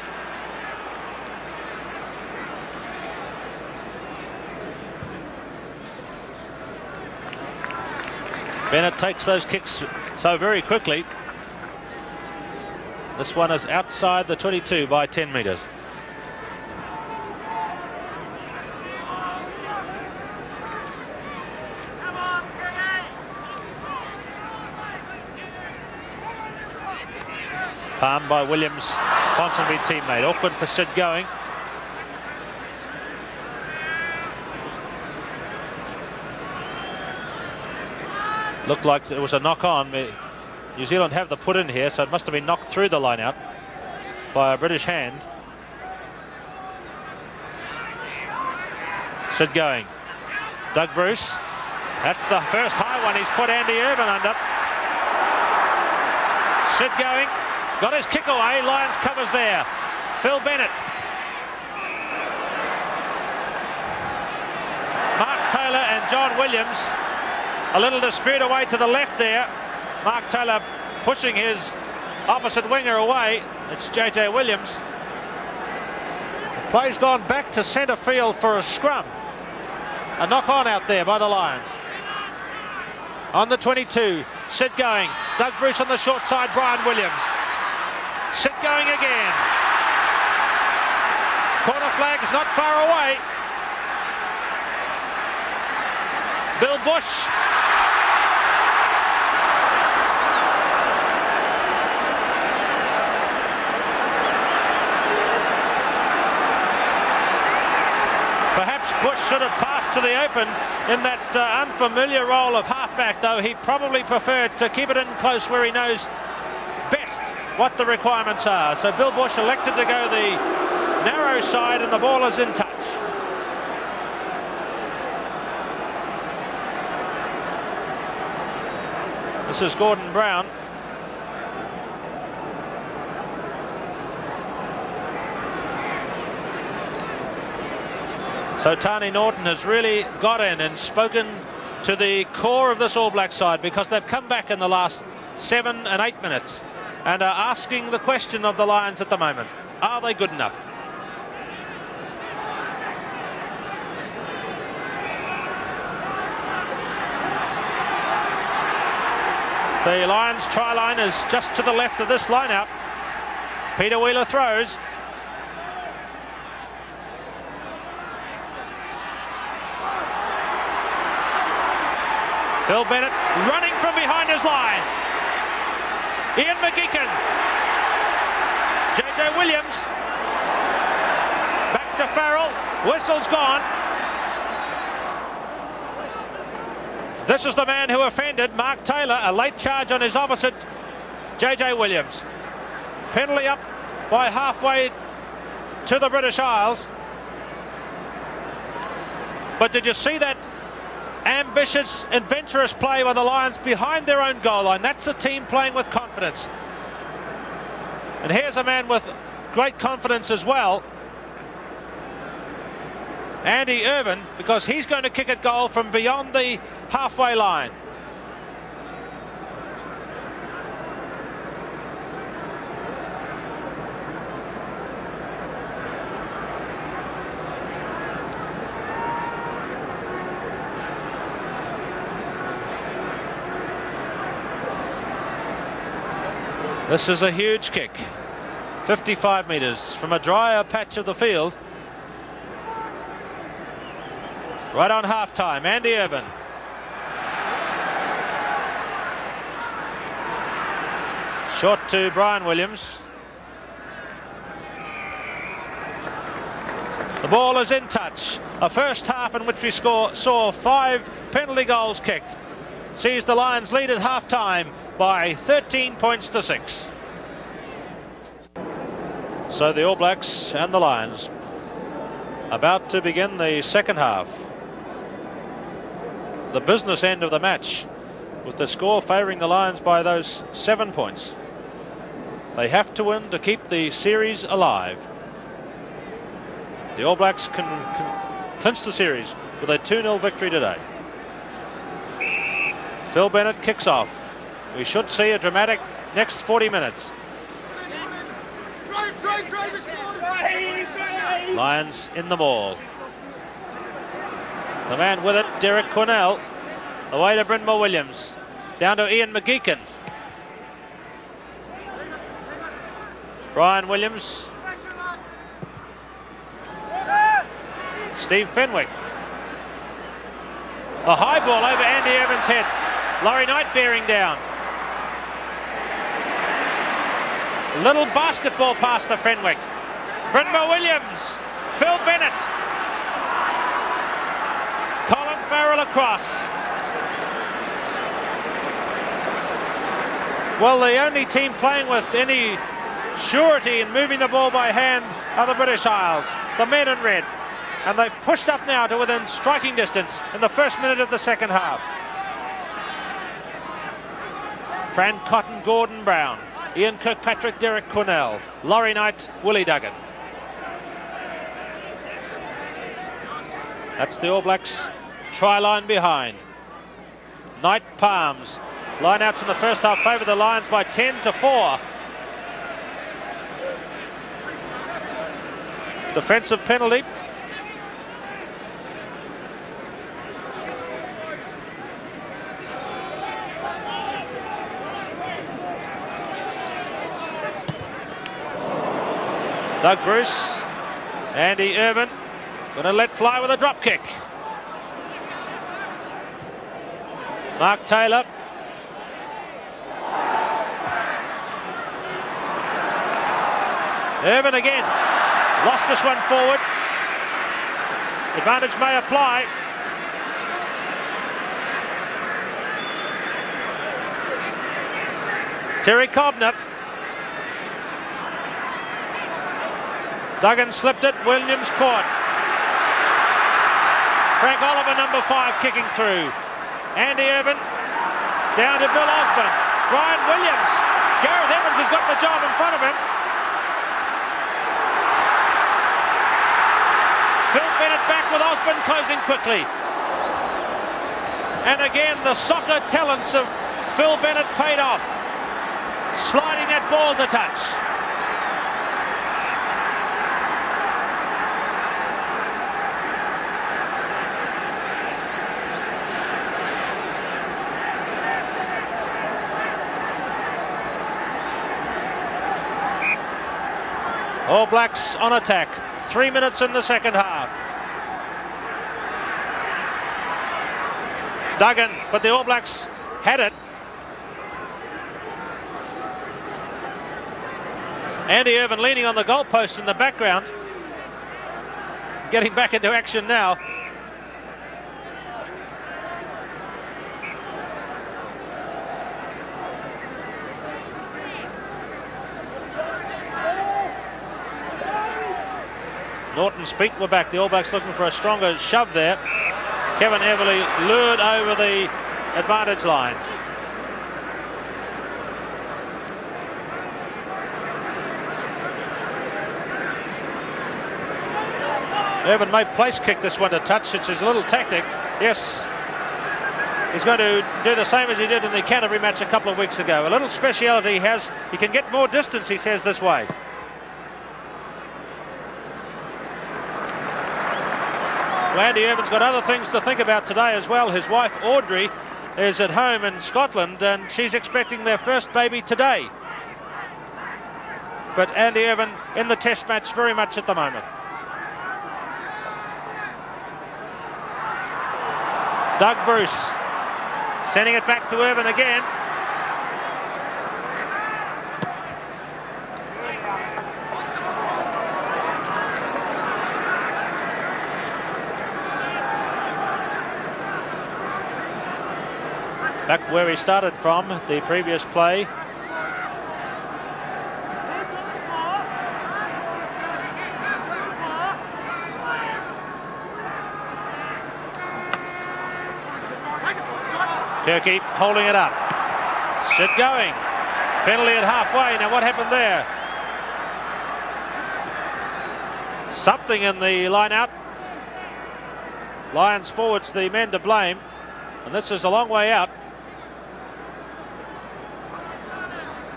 Bennett takes those kicks so very quickly. This one is outside the 22 by 10 metres. Palm by Williams, Ponsonby teammate. Awkward for Sid going. Looked like it was a knock on. New Zealand have the put in here, so it must have been knocked through the line out by a British hand. Sid going. Doug Bruce. That's the first high one he's put Andy Irvin under. Sid going. Got his kick away. Lions covers there. Phil Bennett. Mark Taylor and John Williams. A little dispute away to the left there. Mark Taylor pushing his opposite winger away. It's JJ Williams. The play's gone back to centre field for a scrum. A knock on out there by the Lions. On the 22, Sid going. Doug Bruce on the short side, Brian Williams. Sid going again. Corner flag's not far away. Bill Bush. Perhaps Bush should have passed to the open in that unfamiliar role of halfback, though he probably preferred to keep it in close where he knows best what the requirements are. So Bill Bush elected to go the narrow side, and the ball is in touch. This is Gordon Brown. So Tani Norton has really got in and spoken to the core of this All Black side, because they've come back in the last 7 and 8 minutes and are asking the question of the Lions at the moment. Are they good enough? The Lions try line is just to the left of this lineup. Peter Wheeler throws. Phil Bennett running from behind his line. Ian McGeechan. JJ Williams. Back to Farrell. Whistle's gone. This is the man who offended, Mark Taylor. A late charge on his opposite, JJ Williams. Penalty up by halfway to the British Isles. But did you see that ambitious, adventurous play by the Lions behind their own goal line? That's a team playing with confidence. And here's a man with great confidence as well, Andy Irvin, because he's going to kick a goal from beyond the halfway line. This is a huge kick, 55 metres from a drier patch of the field. Right on half-time, Andy Irvin. Short to Brian Williams. The ball is in touch. A first half in which we saw 5 penalty goals kicked sees the Lions lead at half-time by 13 points to 6. So the All Blacks and the Lions about to begin the second half. The business end of the match, with the score favouring the Lions by those 7 points. They have to win to keep the series alive. The All Blacks can clinch the series with a 2-0 victory today. Phil Bennett kicks off. We should see a dramatic next 40 minutes. Lions in the maul. The man with it, Derek Quinnell. Away to Brynmore Williams. Down to Ian McGeechan. Brian Williams. Steve Fenwick. A high ball over Andy Irvin's head. Laurie Knight bearing down. Little basketball pass to Fenwick. Brynmore Williams. Phil Bennett. Colin Farrell across. Well, the only team playing with any surety in moving the ball by hand are the British Isles, the men in red. And they've pushed up now to within striking distance in the first minute of the second half. Fran Cotton, Gordon Brown, Ian Kirkpatrick, Derek Quinnell, Laurie Knight, Willie Duggan. That's the All Blacks try line behind. Knight, Palms. Line outs in the first half favour the Lions by 10-4. Defensive penalty. Doug Bruce, Andy Irvin, going to let fly with a drop kick. Mark Taylor. Irvin again, lost this one forward. Advantage may apply. Terry Cobner. Duggan slipped it, Williams caught. Frank Oliver, number 5, kicking through. Andy Irvin, down to Bill Osborne. Brian Williams. Gareth Evans has got the job in front of him. Phil Bennett back with Osborne closing quickly. And again, the soccer talents of Phil Bennett paid off. Sliding that ball to touch. All Blacks on attack. 3 minutes in the second half. Duggan, but the All Blacks had it. Andy Irvin leaning on the goalpost in the background. Getting back into action now. Norton's feet were back. The All Blacks looking for a stronger shove there. Kevin Everly lured over the advantage line. Irvin may place kick this one to touch. It's his little tactic. Yes, he's going to do the same as he did in the Canterbury match a couple of weeks ago. A little speciality he has. He can get more distance, he says, this way. Well, Andy Irvin's got other things to think about today as well. His wife, Audrey, is at home in Scotland, and she's expecting their first baby today. But Andy Irvin in the test match very much at the moment. Doug Bruce sending it back to Irvin again. Back where he started from the previous play. Turkey holding it up. Sid going. Penalty at halfway. Now what happened there? Something in the line out. Lions forwards the men to blame. And this is a long way out.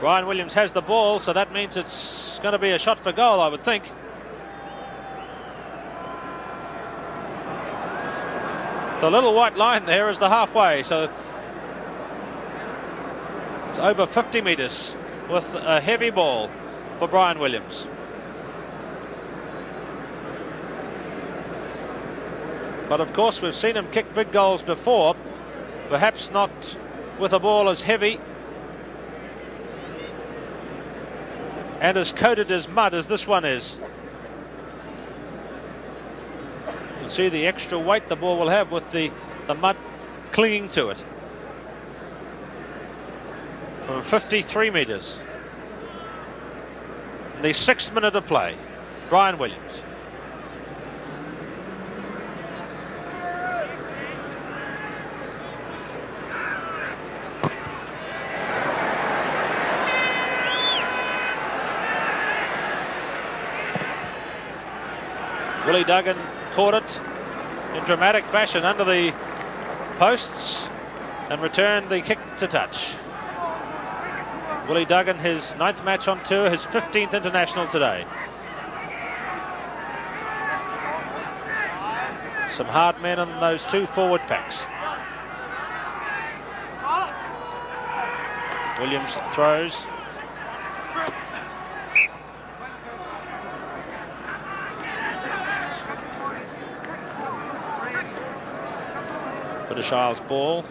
Brian Williams has the ball, so that means it's going to be a shot for goal, I would think. The little white line there is the halfway, so it's over 50 metres with a heavy ball for Brian Williams. But of course we've seen him kick big goals before, perhaps not with a ball as heavy and as coated as mud as this one is. You can see the extra weight the ball will have with the mud clinging to it. From 53 metres. The 6th minute of play. Brian Williams. Willie Duggan caught it in dramatic fashion under the posts and returned the kick to touch. Willie Duggan, his 9th match on tour, his 15th international today. Some hard men in those two forward packs. Williams throws. British Isles ball.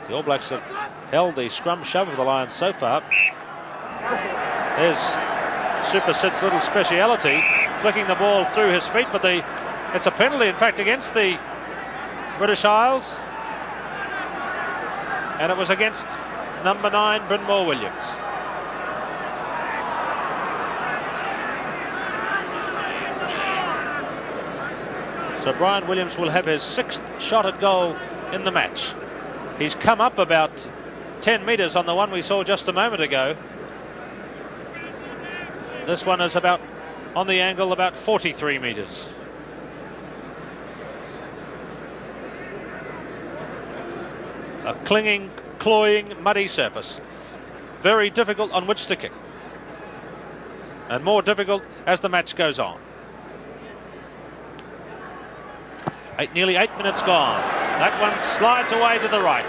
The All Blacks have held the scrum shove of the Lions so far. There's Super Sid's little speciality, flicking the ball through his feet, but it's a penalty, in fact, against the British Isles. And it was against number 9, Bryn Williams. So Brian Williams will have his 6th shot at goal in the match. He's come up about 10 metres on the one we saw just a moment ago. This one is about, on the angle, about 43 metres. A clinging, cloying, muddy surface. Very difficult on which to kick. And more difficult as the match goes on. Nearly 8 minutes gone. That one slides away to the right.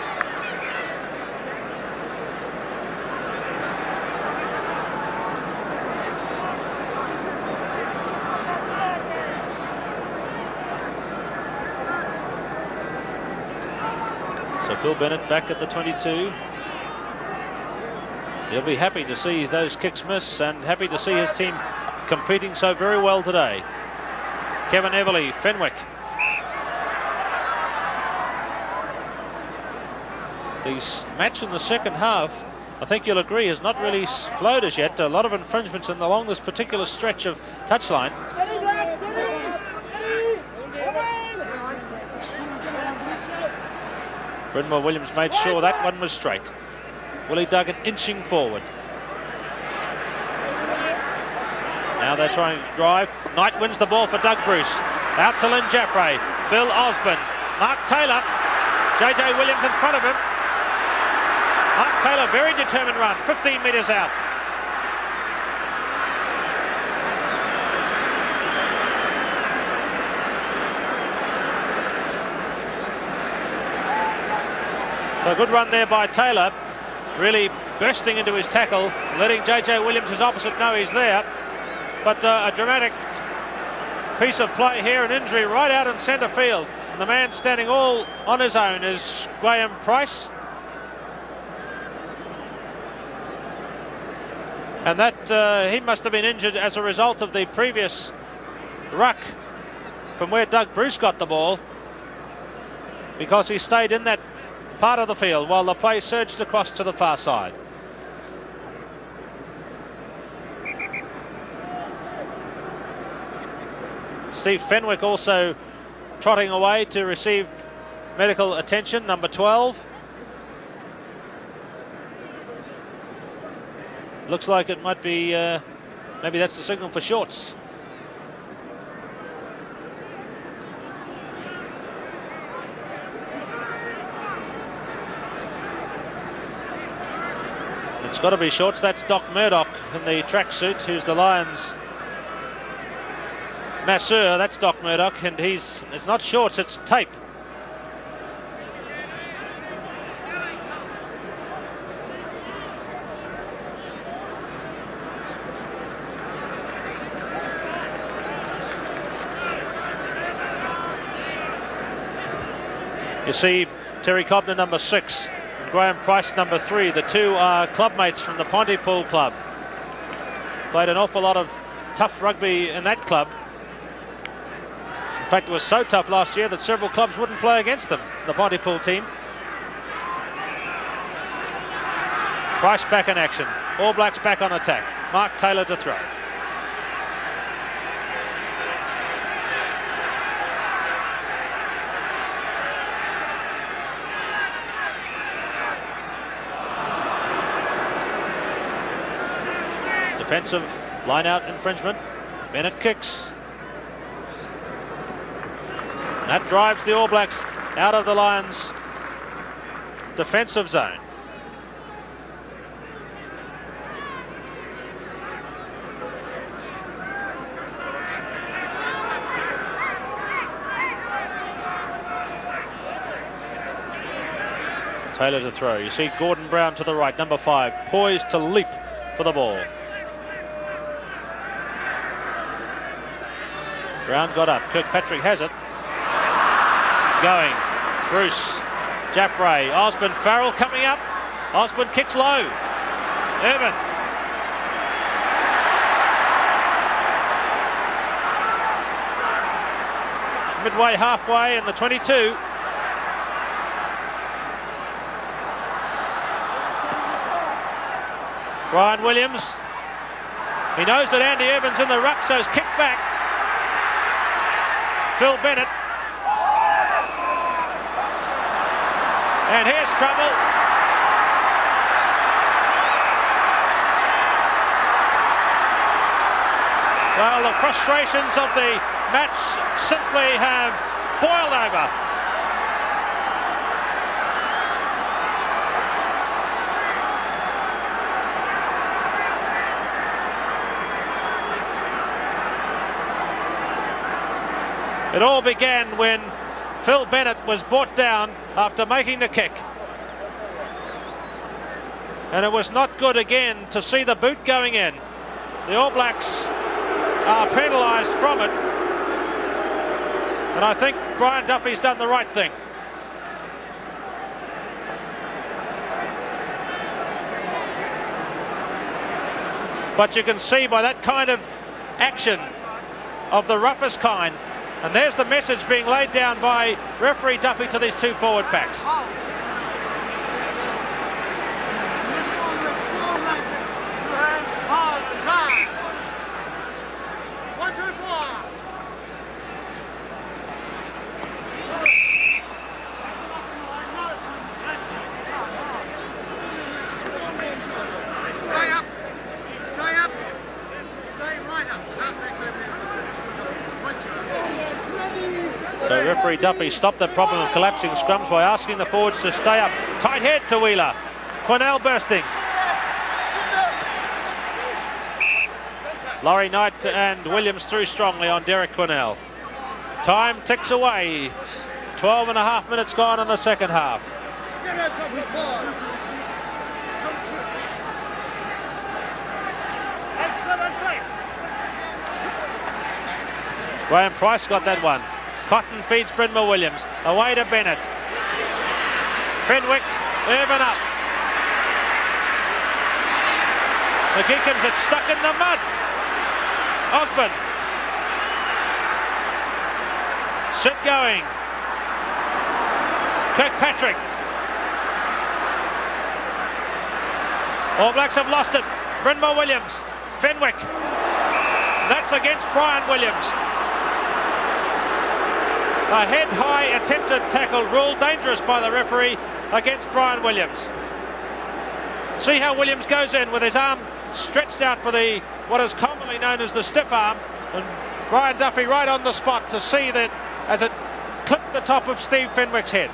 So Phil Bennett back at the 22. He'll be happy to see those kicks miss and happy to see his team competing so very well today. Kevin Everly, Fenwick. The match in the second half, I think you'll agree, has not really flowed as yet. A lot of infringements along this particular stretch of touchline. Bryn Williams made sure that one was straight. Willie Duggan inching forward. Now they're trying to drive. Knight wins the ball for Doug Bruce. Out to Lynn Jaffray. Bill Osborne. Mark Taylor. JJ Williams in front of him. Mark Taylor, very determined run. 15 metres out. So a good run there by Taylor. Really bursting into his tackle, letting JJ Williams, his opposite, know he's there. But a dramatic piece of play here, an injury right out in centre field. And the man standing all on his own is Graham Price. And that he must have been injured as a result of the previous ruck from where Doug Bruce got the ball, because he stayed in that part of the field while the play surged across to the far side. Steve Fenwick also trotting away to receive medical attention, number 12. Looks like it might be, maybe that's the signal for shorts. It's got to be shorts. That's Doc Murdoch in the tracksuit, who's the Lions masseur. That's Doc Murdoch, and it's not shorts, it's tape. You see Terry Cobner, number 6, and Graham Price, number 3. The two are clubmates from the Pontypool club. Played an awful lot of tough rugby in that club. In fact, it was so tough last year that several clubs wouldn't play against them, the Pontypool team. Price back in action. All Blacks back on attack. Mark Taylor to throw. Defensive line-out infringement. Bennett kicks. That drives the All Blacks out of the Lions' defensive zone. Taylor to throw. You see Gordon Brown to the right, number 5, poised to leap for the ball. Brown got up. Kirkpatrick has it. Going. Bruce. Jaffray. Osborne. Farrell coming up. Osborne kicks low. Irvin. Midway, halfway in the 22. Brian Williams. He knows that Andy Irvin's in the ruck, so he's kicked back. Phil Bennett. And here's trouble. Well, the frustrations of the match simply have boiled over. It all began when Phil Bennett was brought down after making the kick. And it was not good again to see the boot going in. The All Blacks are penalised from it. And I think Brian Duffy's done the right thing. But you can see by that kind of action, of the roughest kind, and there's the message being laid down by referee Duffy to these two forward packs. So referee Duffy stopped the problem of collapsing scrums by asking the forwards to stay up. Tight head to Wheeler. Quinnell bursting. Laurie Knight and Williams threw strongly on Derek Quinnell. Time ticks away. 12 and a half minutes gone in the second half. Graham Price got that one. Cotton feeds Brynmore Williams. Away to Bennett. Fenwick, Irvin up. The Geekins had stuck in the mud. Osborne. Sid going. Kirkpatrick. All Blacks have lost it. Brynmore Williams. Fenwick. That's against Brian Williams. A head-high attempted tackle ruled dangerous by the referee against Brian Williams. See how Williams goes in with his arm stretched out for the what is commonly known as the stiff arm, and Brian Duffy right on the spot to see that as it clipped the top of Steve Fenwick's head.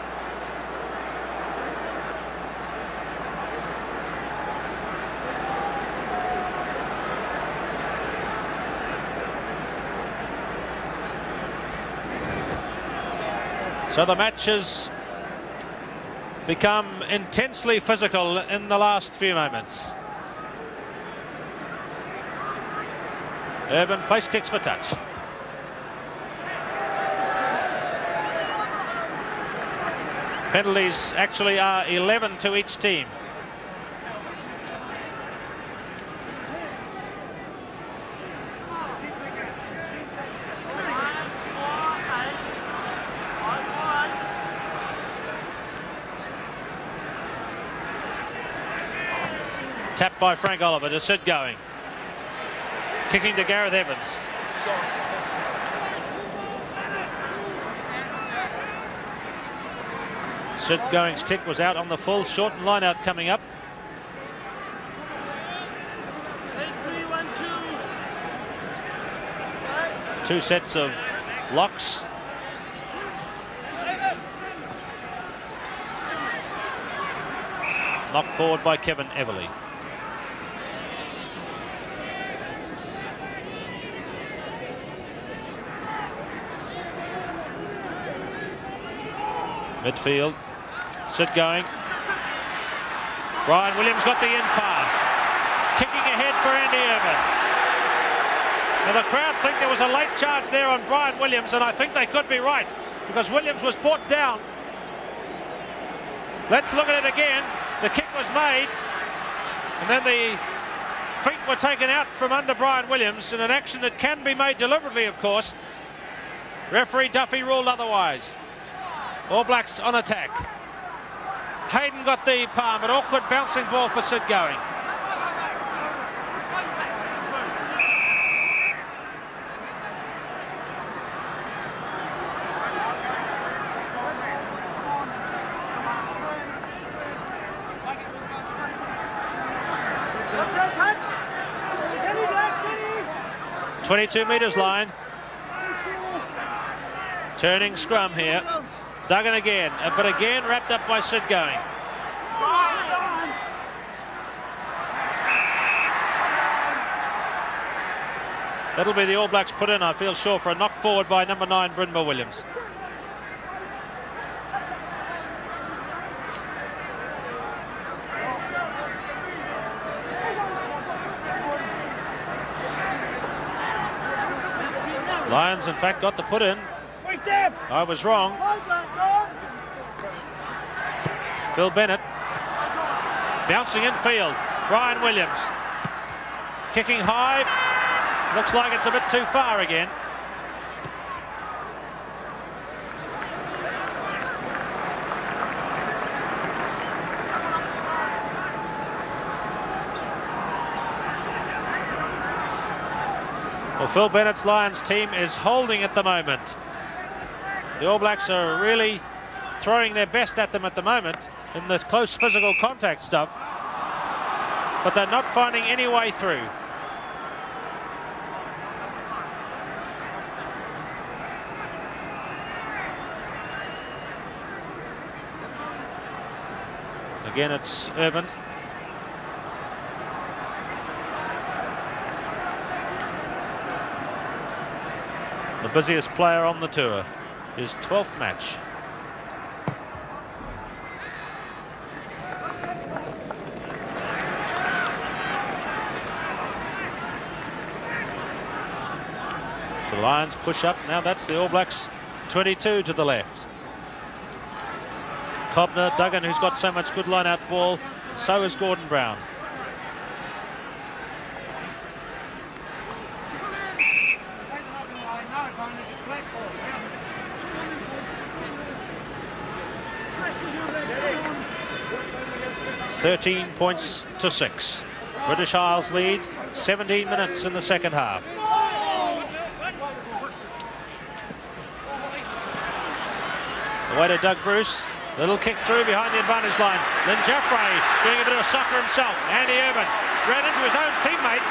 So the match has become intensely physical in the last few moments. Urban place kicks for touch. Penalties actually are 11 to each team. Tapped by Frank Oliver to Sid going. Kicking to Gareth Evans. Sid Going's kick was out on the full. Shorten line out coming up. Two sets of locks. Knocked forward by Kevin Everly. Midfield, Sid going. Brian Williams got the in pass. Kicking ahead for Andy Irvin. Now the crowd think there was a late charge there on Brian Williams, and I think they could be right, because Williams was brought down. Let's look at it again. The kick was made, and then the feet were taken out from under Brian Williams in an action that can be made deliberately, of course. Referee Duffy ruled otherwise. All Blacks on attack. Hayden got the palm, an awkward bouncing ball for Sid going. Steady. 22 metres line. Turning scrum here. Duggan again, but again wrapped up by Sid going. That'll be the All Blacks put in, I feel sure, for a knock forward by number 9, Brynmore Williams. Lions, in fact, got the put in. I was wrong. Phil Bennett bouncing in field. Brian Williams kicking high. Looks like it's a bit too far again. Well, Phil Bennett's Lions team is holding at the moment. The All Blacks are really throwing their best at them at the moment in the close physical contact stuff, but they're not finding any way through. Again, it's Urban. The busiest player on the tour. His 12th match. So the Lions push up. Now that's the All Blacks 22 to the left. Cobner, Duggan, who's got so much good line-out ball. So is Gordon Brown. (13-6). British Isles lead. 17 minutes in the second half. Away to Doug Bruce. Little kick through behind the advantage line. Lynn Jaffray doing a bit of soccer himself. Andy Urban ran into his own teammate.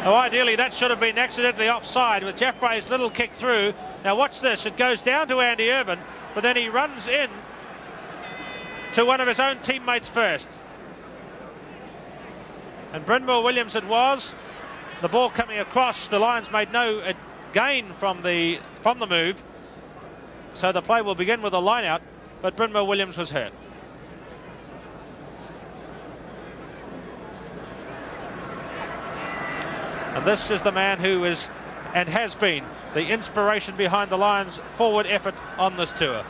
Oh, ideally that should have been accidentally offside with Jaffray's little kick through. Now watch this. It goes down to Andy Urban, but then he runs in to one of his own teammates first. And Bryn Williams it was. The ball coming across. The Lions made no gain from the move. So the play will begin with a line out, but Bryn Williams was hurt. And this is the man who is and has been the inspiration behind the Lions' forward effort on this tour.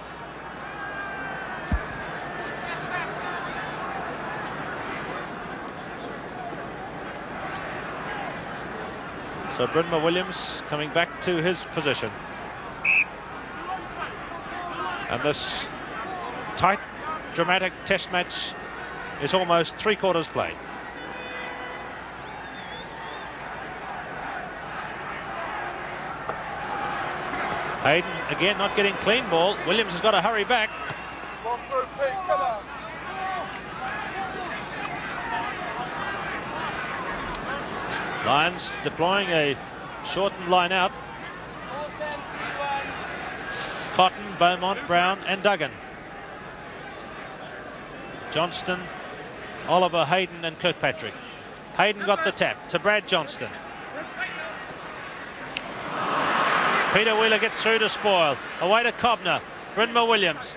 So Bryn Williams coming back to his position. And this tight, dramatic test match is almost 3/4 played. Hayden again not getting clean ball. Williams has got to hurry back. Lions deploying a shortened line out. Cotton, Beaumont, Brown and Duggan. Johnston, Oliver, Hayden and Kirkpatrick. Hayden got the tap to Brad Johnston. Peter Wheeler gets through to Spoil. Away to Cobner. Bryn Williams.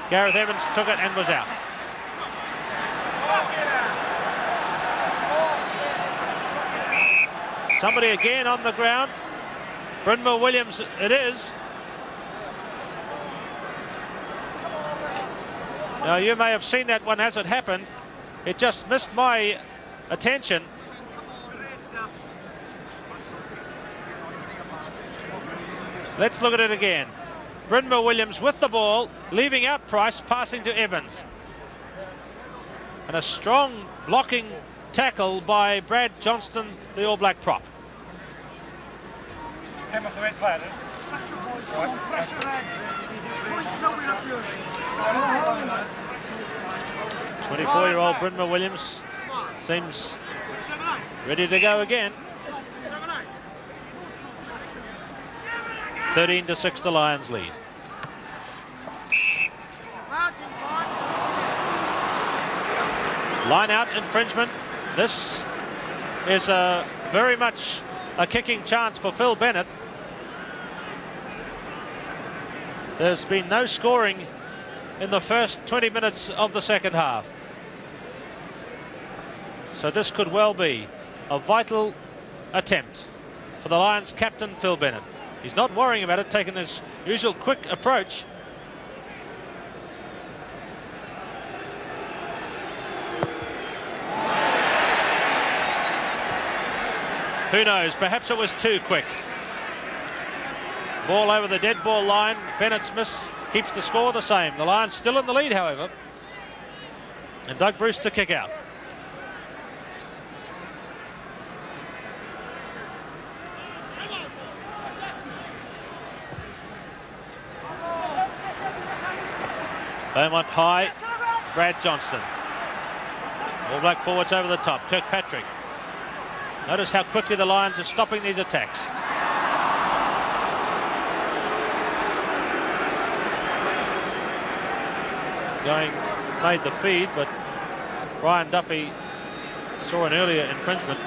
Gareth Evans took it and was out. Somebody again on the ground. Bryn Williams it is. Now you may have seen that one as it happened. It just missed my attention. Let's look at it again. Bryn Williams with the ball, leaving out Price, passing to Evans. And a strong blocking tackle by Brad Johnston, the All Black prop. 24-year-old Bryn Williams seems ready to go again. 13-6 the Lions lead. Line out infringement. This is very much a kicking chance for Phil Bennett. There's been no scoring in the first 20 minutes of the second half. So this could well be a vital attempt for the Lions captain Phil Bennett. He's not worrying about it, taking his usual quick approach. Who knows, perhaps it was too quick. Ball over the dead ball line. Bennett's miss keeps the score the same. The Lions still in the lead, however. And Doug Bruce to kick out. Beaumont high, Brad Johnston. All Black forwards over the top. Kirkpatrick. Notice how quickly the Lions are stopping these attacks. Going, made the feed, but Brian Duffy saw an earlier infringement.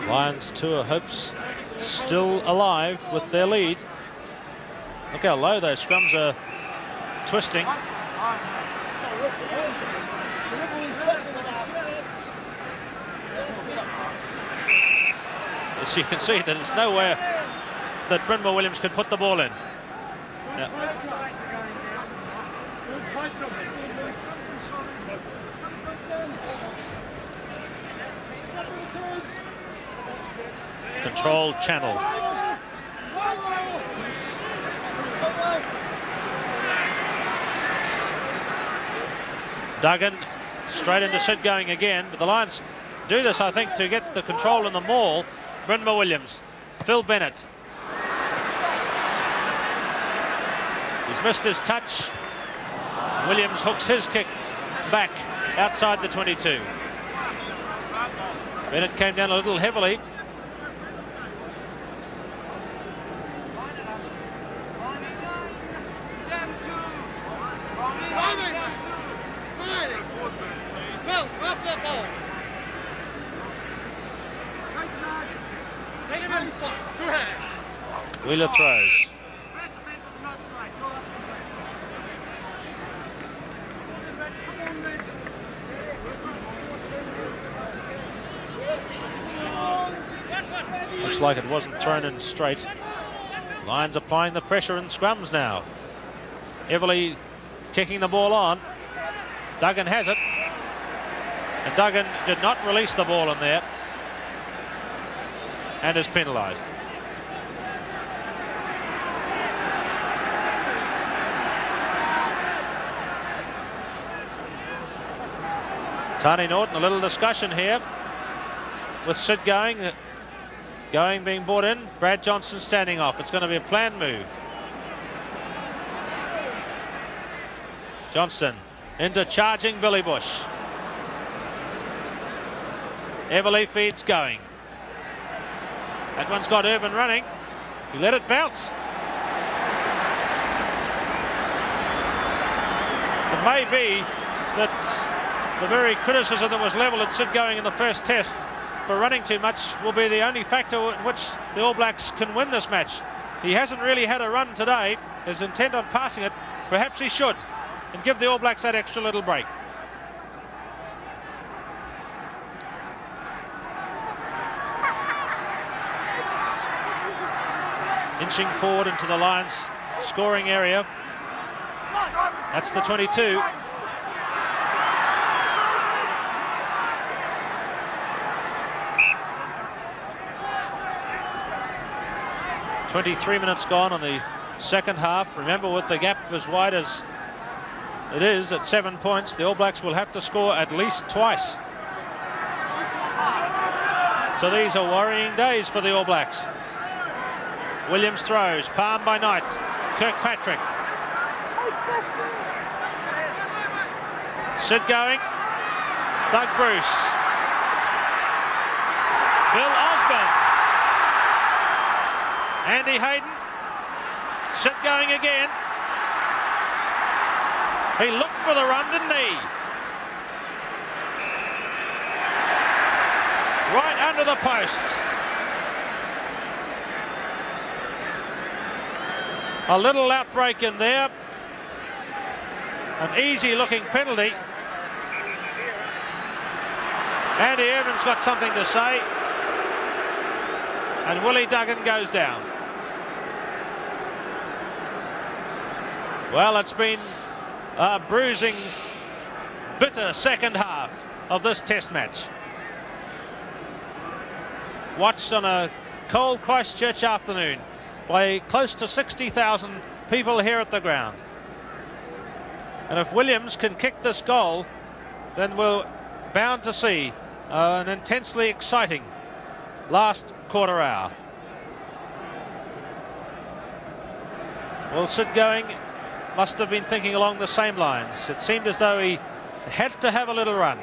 Lions tour hopes still alive with their lead. Look how low those scrums are twisting. As you can see, that there's nowhere that Brynmore Williams could put the ball in. Yeah. Controlled channel. Duggan straight into Sid going again, but the Lions do this, I think, to get the control in the maul. Brynmore Williams, Phil Bennett. He's missed his touch. Williams hooks his kick back outside the 22. Bennett came down a little heavily. Wheeler throws. Looks like it wasn't thrown in straight. Lions applying the pressure in scrums now. Everly kicking the ball on. Duggan has it. And Duggan did not release the ball in there. And is penalised. Tani Norton, a little discussion here with Sid going being brought in. Brad Johnson standing off. It's going to be a planned move. Johnston into charging Billy Bush. Everly feeds going. That one's got Urban running. He let it bounce. It may be that the very criticism that was levelled at Sid going in the first test for running too much will be the only factor in which the All Blacks can win this match. He hasn't really had a run today. His intent on passing it, perhaps he should, and give the All Blacks that extra little break. Inching forward into the Lions scoring area. That's the 22. .23 gone on the second half. Remember, with the gap as wide as it is at 7 points, the All Blacks will have to score at least twice. So these are worrying days for the All Blacks. Williams throws, palm by Knight. Kirkpatrick. Sid going. Doug Bruce. Bill Osborne. Andy Hayden. Sid going again. He looked for the run, didn't he? Right under the posts. A little outbreak in there. An easy looking penalty. Andy Irvin's got something to say. And Willie Duggan goes down. Well, it's been a bruising, bitter second half of this test match. Watched on a cold Christchurch afternoon by close to 60,000 people here at the ground. And if Williams can kick this goal, then we're bound to see an intensely exciting last quarter hour. Well, Sid Going must have been thinking along the same lines. It seemed as though he had to have a little run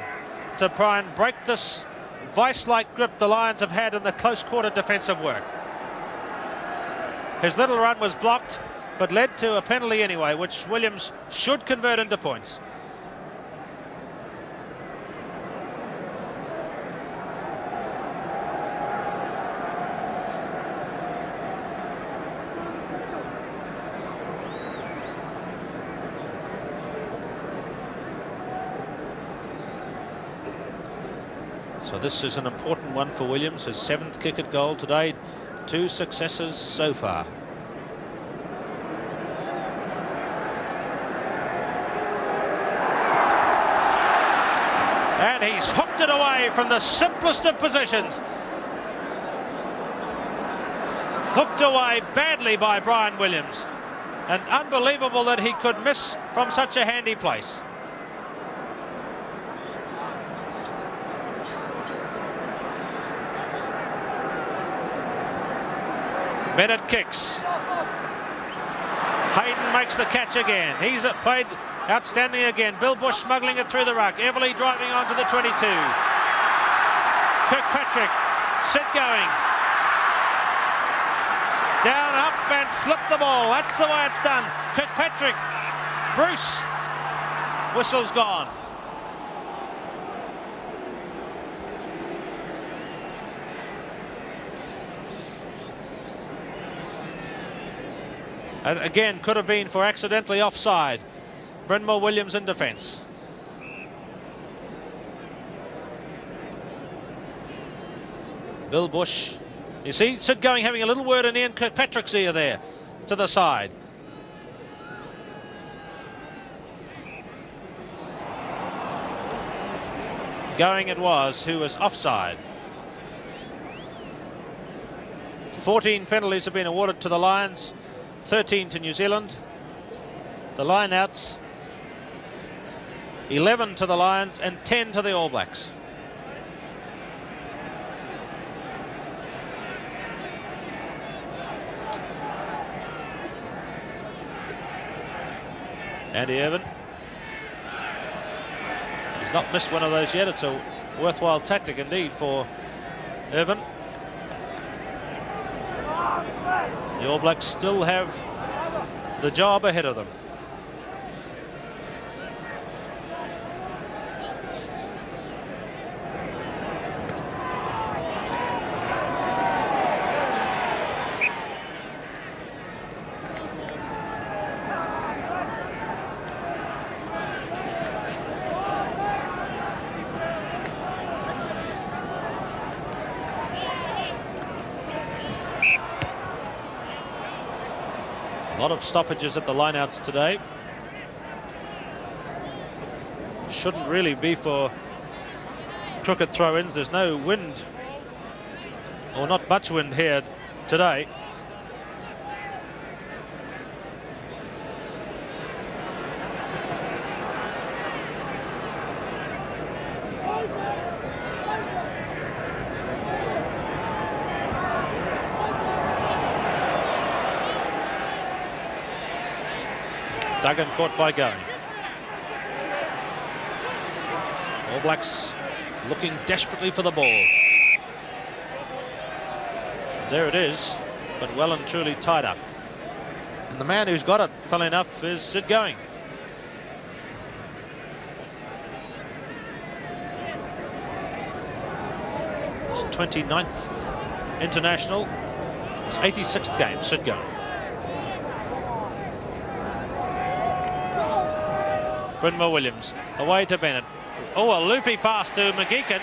to try and break this vice-like grip the Lions have had in the close quarter defensive work. His little run was blocked, but led to a penalty anyway, which Williams should convert into points. So this is an important one for Williams, his 7th kick at goal today, 2 successes so far. And he's hooked it away from the simplest of positions. Hooked away badly by Brian Williams. And unbelievable that he could miss from such a handy place. Bennett kicks. Hayden makes the catch again. He's played outstanding again. Bill Bush smuggling it through the ruck. Everly driving onto the 22. Kirkpatrick, Sid Going. Down, up and slip the ball. That's the way it's done. Kirkpatrick. Bruce. Whistle's gone. And again, could have been for accidentally offside. Brynmore Williams in defence. Bill Bush. You see, Sid Going having a little word in Ian Kirkpatrick's ear there, to the side. Going it was, who was offside. 14 penalties have been awarded to the Lions. 13 to New Zealand. The line-outs, 11 to the Lions and 10 to the All Blacks. Andy Irvin. He's not missed one of those yet. It's a worthwhile tactic indeed for Irvin. The All Blacks still have the job ahead of them. A lot of stoppages at the lineouts today. Shouldn't really be for crooked throw-ins. There's no wind, or not much wind here today. Duggan caught by Going. All Blacks looking desperately for the ball. There it is, but well and truly tied up. And the man who's got it, funnily enough, is Sid Going. His 29th international, his 86th game, Sid Going. Brynmore Williams away to Bennett. Oh, a loopy pass to McGeechan.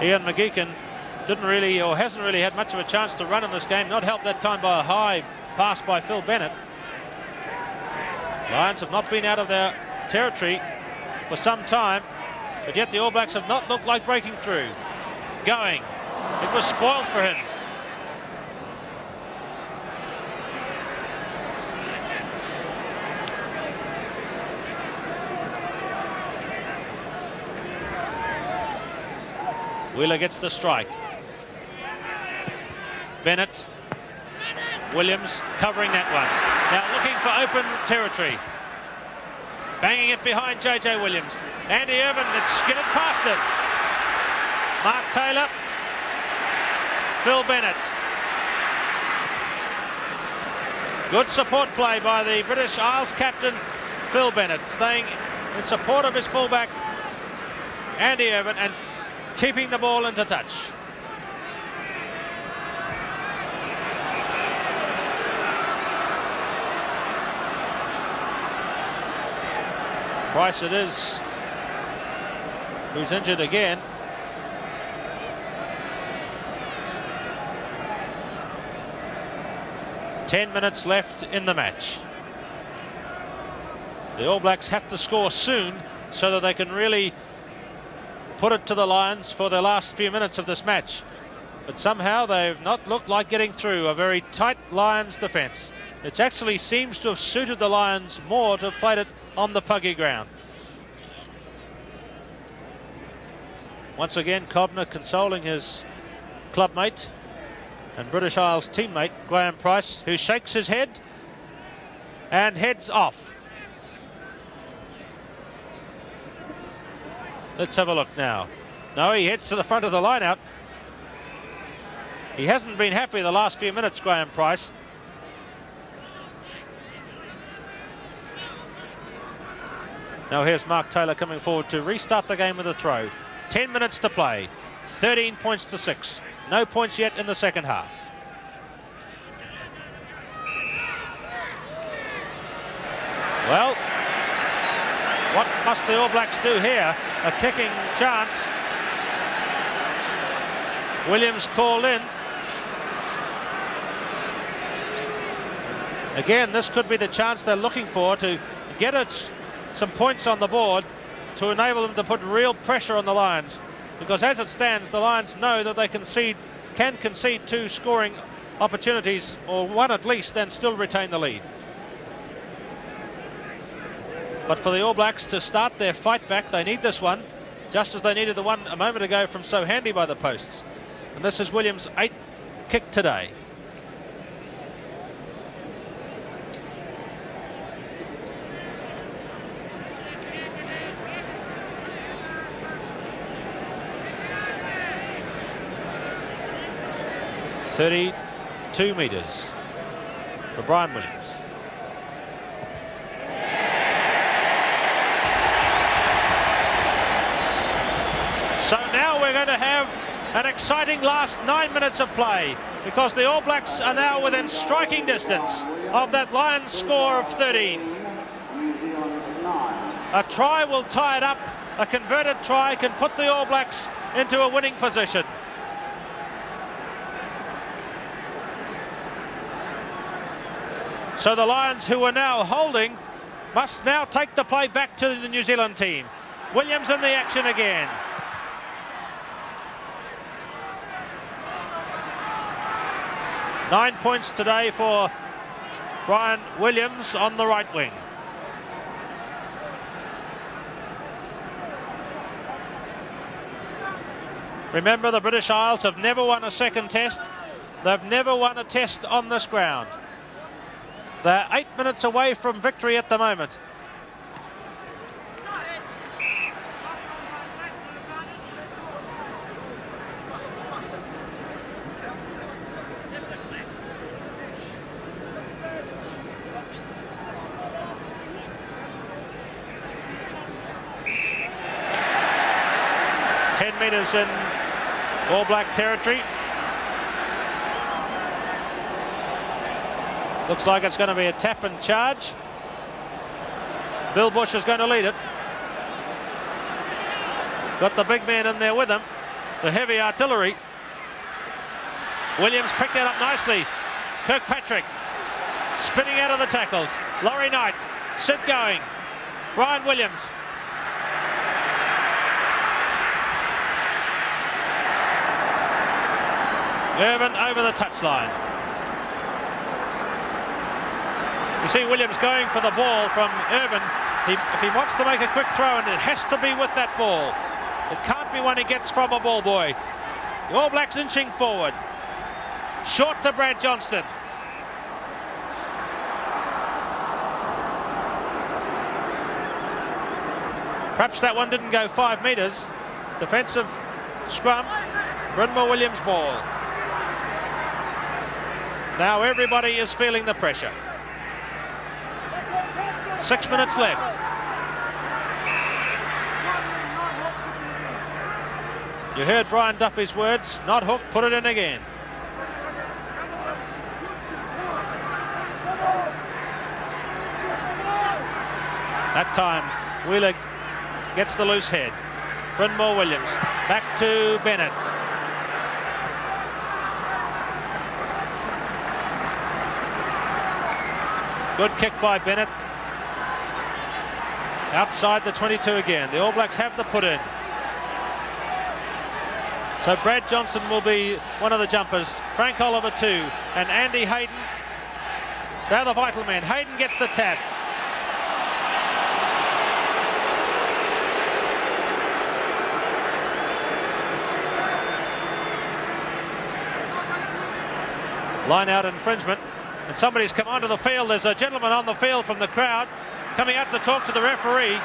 Ian McGeechan didn't really, or hasn't really had much of a chance to run in this game. Not helped that time by a high pass by Phil Bennett. Lions have not been out of their territory for some time, but yet the All Blacks have not looked like breaking through. Going. It was spoiled for him. Wheeler gets the strike. Bennett. Williams covering that one. Now looking for open territory. Banging it behind JJ Williams. Andy Irvin, it's skidded past him. Mark Taylor. Phil Bennett. Good support play by the British Isles captain, Phil Bennett, staying in support of his fullback, Andy Irvin, and keeping the ball into touch. Price it is, who's injured again. Ten minutes left in the match. The All Blacks have to score soon so that they can really put it to the Lions for the last few minutes of this match. But somehow they've not looked like getting through a very tight Lions defence. It actually seems to have suited the Lions more to have played it on the puggy ground. Once again, Cobner consoling his clubmate and British Isles teammate, Graham Price, who shakes his head and heads off. Let's have a look now. No, he heads to the front of the line-out. He hasn't been happy the last few minutes, Graham Price. Now here's Mark Taylor coming forward to restart the game with a throw. 10 minutes to play. 13 points to 6. No points yet in the second half. Well, what must the All Blacks do here? A kicking chance. Williams called in. Again, this could be the chance they're looking for to get some points on the board to enable them to put real pressure on the Lions. Because as it stands, the Lions know that they can concede 2 scoring opportunities, or 1 at least, and still retain the lead. But for the All Blacks to start their fight back, they need this one, just as they needed the one a moment ago from So Handy by the posts. And this is Williams' 8th kick today. .32 metres for Brian Williams. So now we're going to have an exciting last 9 minutes of play, because the All Blacks are now within striking distance of that Lions score of 13. A try will tie it up. A converted try can put the All Blacks into a winning position. So the Lions, who are now holding, must now take the play back to the New Zealand team. Williams in the action again. Nine points today for Brian Williams on the right wing. Remember, the British Isles have never won a second test. They've never won a test on this ground. They're 8 minutes away from victory at the moment. Metres in All Black territory. Looks like it's going to be a tap and charge. Bill Bush is going to lead it. Got the big man in there with him, the heavy artillery. Williams picked that up nicely. Kirkpatrick spinning out of the tackles. Laurie Knight, Sid going. Brian Williams. Irvin over the touchline. You see Williams going for the ball from Irvin. If he wants to make a quick throw, and it has to be with that ball. It can't be one he gets from a ball boy. The All Blacks inching forward. Short to Brad Johnston. Perhaps that one didn't go 5 metres. Defensive scrum. Bryn Mawr-Williams ball. Now everybody is feeling the pressure. 6 minutes left. You heard Brian Duffy's words, not hooked, put it in again. That time, Wheeler gets the loose head. Bryn Mawr-Williams, back to Bennett. Good kick by Bennett. Outside the 22 again. The All Blacks have the put in. So Brad Johnson will be one of the jumpers. Frank Oliver 2 and Andy Hayden. They're the vital men. Hayden gets the tap. Line out infringement. And somebody's come onto the field. There's a gentleman on the field from the crowd coming out to talk to the referee.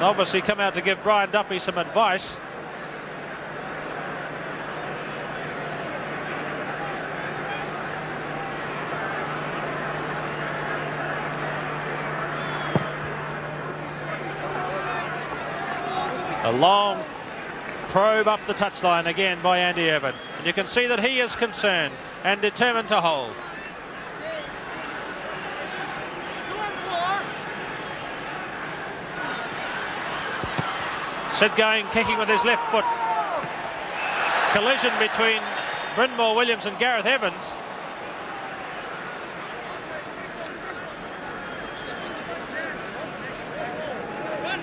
Obviously come out to give Brian Duffy some advice. A long probe up the touchline again by Andy Evan. And you can see that he is concerned and determined to hold. Sid going, kicking with his left foot. Collision between Bryn Mawr-Williams and Gareth Evans.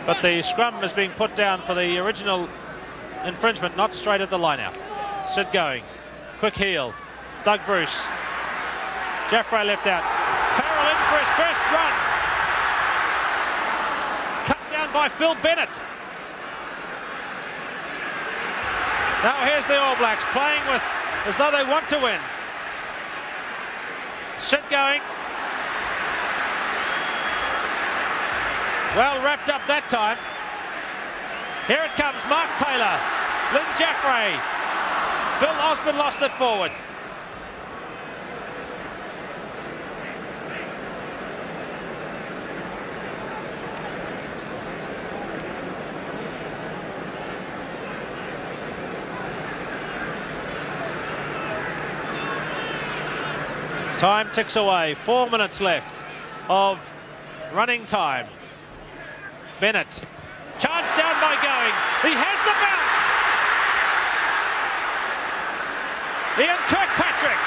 But the scrum is being put down for the original infringement, not straight at the line-out. Sid going. Quick heel. Doug Bruce. Jaffray left out. Farrell in for his first run. Cut down by Phil Bennett. Now here's the All Blacks playing with as though they want to win. Sid going. Well wrapped up that time. Here it comes, Mark Taylor, Lynn Jaffray. Bill Osborne lost it forward. Time ticks away, 4 minutes left of running time. Bennett, charged down by Going. He has the bounce. Ian Kirkpatrick.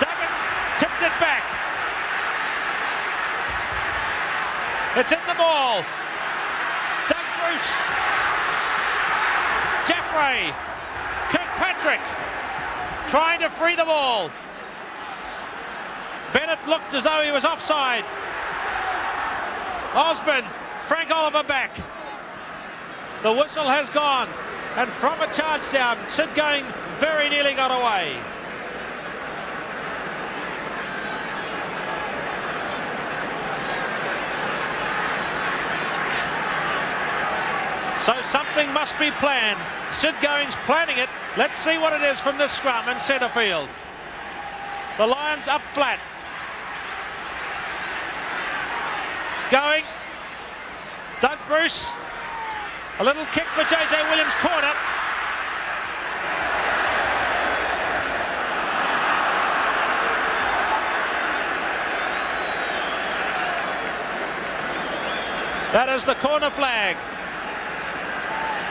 Duggan tipped it back. It's in the ball. Doug Bruce. Jaffray. Kirkpatrick trying to free the ball. Bennett looked as though he was offside. Osborne, Frank Oliver back. The whistle has gone, and from a charge down, Sid Going very nearly got away. So something must be planned. Sid Going's planning it. Let's see what it is from this scrum in centre field. The Lions up flat. Going. Doug Bruce. A little kick for JJ Williams, corner. That is the corner flag.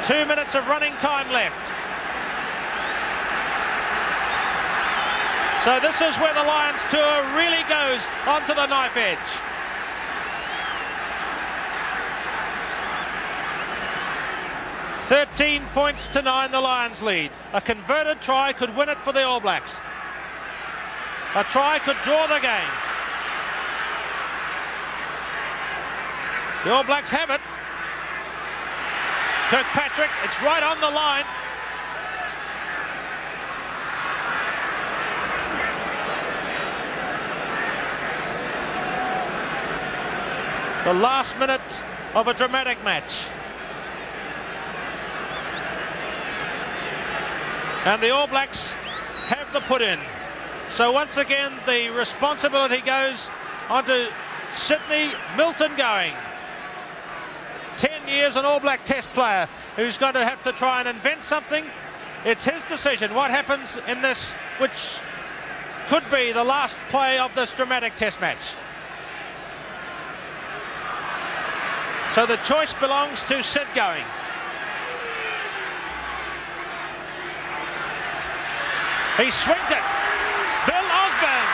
2 minutes of running time left. So this is where the Lions tour really goes onto the knife edge. "13 points to 9, the Lions lead. A converted try could win it for the All Blacks. A try could draw the game. The All Blacks have it. Kirkpatrick, it's right on the line. The last minute of a dramatic match. And the All Blacks have the put in. So once again, the responsibility goes onto Sydney Milton going. 10 years an All Black Test player who's going to have to try and invent something. It's his decision what happens in this, which could be the last play of this dramatic Test match. So the choice belongs to Sid going. He swings it. Bill Osborne.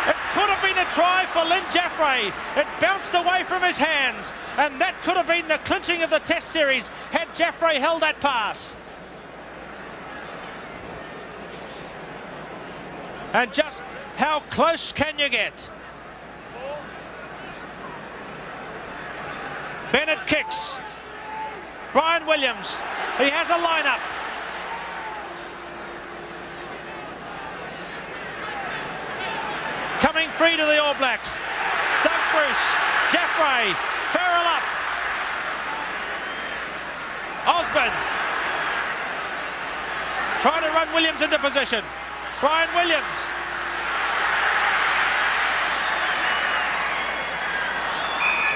It could have been a try for Lynn Jaffray. It bounced away from his hands, and that could have been the clinching of the Test series had Jaffray held that pass. And just how close can you get? Bennett kicks. Brian Williams. He has a lineup. Coming free to the All Blacks. Doug Bruce, Jaffray, Farrell up. Osborne. Trying to run Williams into position. Brian Williams.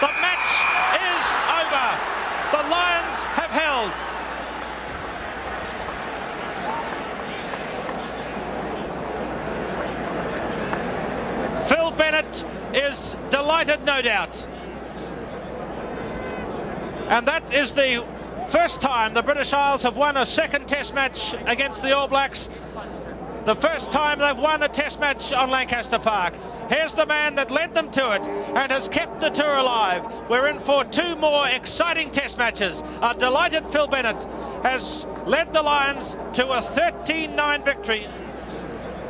The match is over. The Lions have held. Phil Bennett is delighted, no doubt. And that is the first time the British Isles have won a second Test match against the All Blacks. The first time they've won a Test match on Lancaster Park. Here's the man that led them to it and has kept the tour alive. We're in for two more exciting Test matches. A delighted Phil Bennett has led the Lions to a 13-9 victory